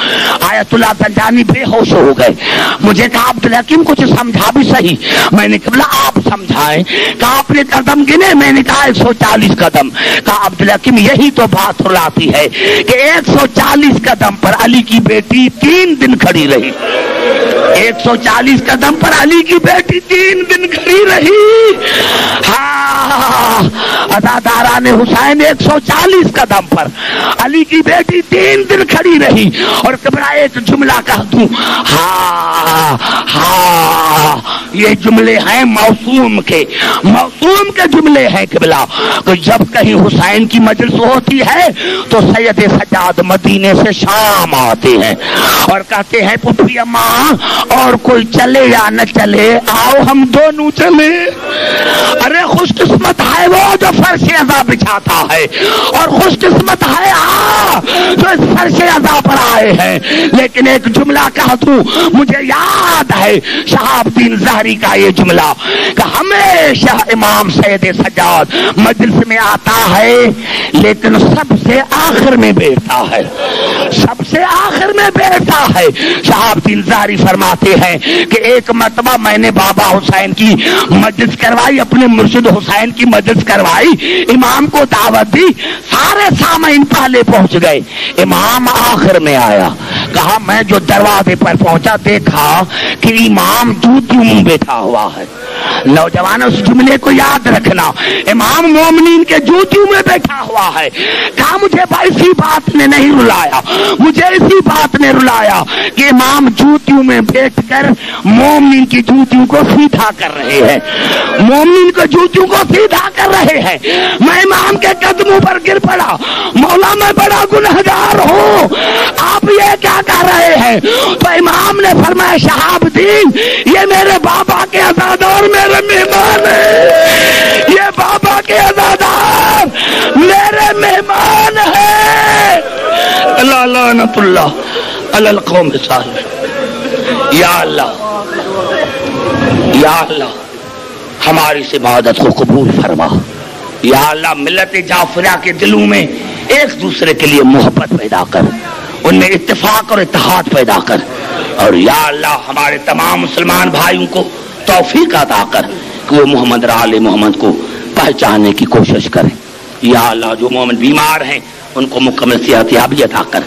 آیت اللہ زنجانی بے ہوش ہو گئے، مجھے کہا عبدالحکیم کچھ سمجھا بھی صحیح۔ میں نے کہا آپ سمجھائیں، کہا آپ نے قدم گنے، میں نے کہا 140 قدم۔ کہا عبدالحکیم یہی تو بات رلاتی ہے کہ 140 قدم پر علی کی بیٹی 3 دن کھڑی رہی، 140 قدم پر علی کی بیٹی 3 دن کھڑی رہی۔ ہاں عزاداران حسین 140 قدم پر علی کی بیٹی 3 دن کھڑی رہی۔ اور کبرا ایک جملہ کہہ دوں، ہاں ہاں یہ جملے ہیں موسوم کے جملے ہیں قبلہ، کہ جب کہیں حسین کی مجلس ہوتی ہے تو سید سجاد مدینے سے شام آتے ہیں اور کہتے ہیں پپھی اماں اور کوئی چلے یا نہ چلے آؤ ہم دونوں چلے۔ ارے خوش قسمت ہے وہ جو فرش عزا بچھاتا ہے، اور خوش قسمت ہے جو اس فرش عزا پر آئے ہیں۔ لیکن ایک جملہ کہہ دوں، مجھے یاد ہے شہاب الدین زہری کا یہ جملہ کہ ہمیشہ امام سید سجاد مجلس میں آتا ہے لیکن سب سے آخر میں بیٹھتا ہے، سب سے آخر میں بیٹھتا ہے۔ شہاب الدین زہری فرماتے ہیں کہ ایک مرتبہ میں نے بابا حسین کی مجلس کروائی، اپنے مرشد حسین کی مجلس کروائی، امام کو دعوت دی، سارے سامعین پہلے پہنچ گئے، امام آخر میں آیا۔ کہا میں جو دروازے پر پہنچا دیکھا کہ امام جوتیوں میں بیٹھا ہوا ہے۔ نوجوان اس جملے کو یاد رکھنا، امام مومنین کے جوتیوں میں بیٹھا ہوا ہے۔ کہا مجھے اسی بات نے نہیں رلایا، مجھے اسی بات نے رلایا کہ امام جوتیوں میں بیٹھ کر مومنین کی جوتیوں کو سیدھا کر رہے ہیں، مومنین کو جوتیوں کو سیدھا کر رہے ہیں۔ میں امام کے قدموں پر گر پڑا، مولا میں بڑا گنہگار ہوں، آپ یہ کیا کہہ رہے ہیں؟ تو امام نے فرمایا شہاب الدین یہ میرے بابا کے عزادار میرے مہمان ہیں، یہ بابا کے عزادار میرے مہمان ہیں۔ اللہ لعنت اللہ علی القوم الظالمین۔ یا اللہ یا اللہ ہماری اس عبادت کو قبول فرما۔ یا اللہ ملت جعفریہ کے دلوں میں ایک دوسرے کے لیے محبت پیدا کر، ان میں اتفاق اور اتحاد پیدا کر، اور یا اللہ ہمارے تمام مسلمان بھائیوں کو توفیق عطا کر کہ وہ محمد آل محمد کو پہچاننے کی کوشش کریں۔ یا اللہ جو مومن بیمار ہیں ان کو مکمل صحت یابی عطا کر۔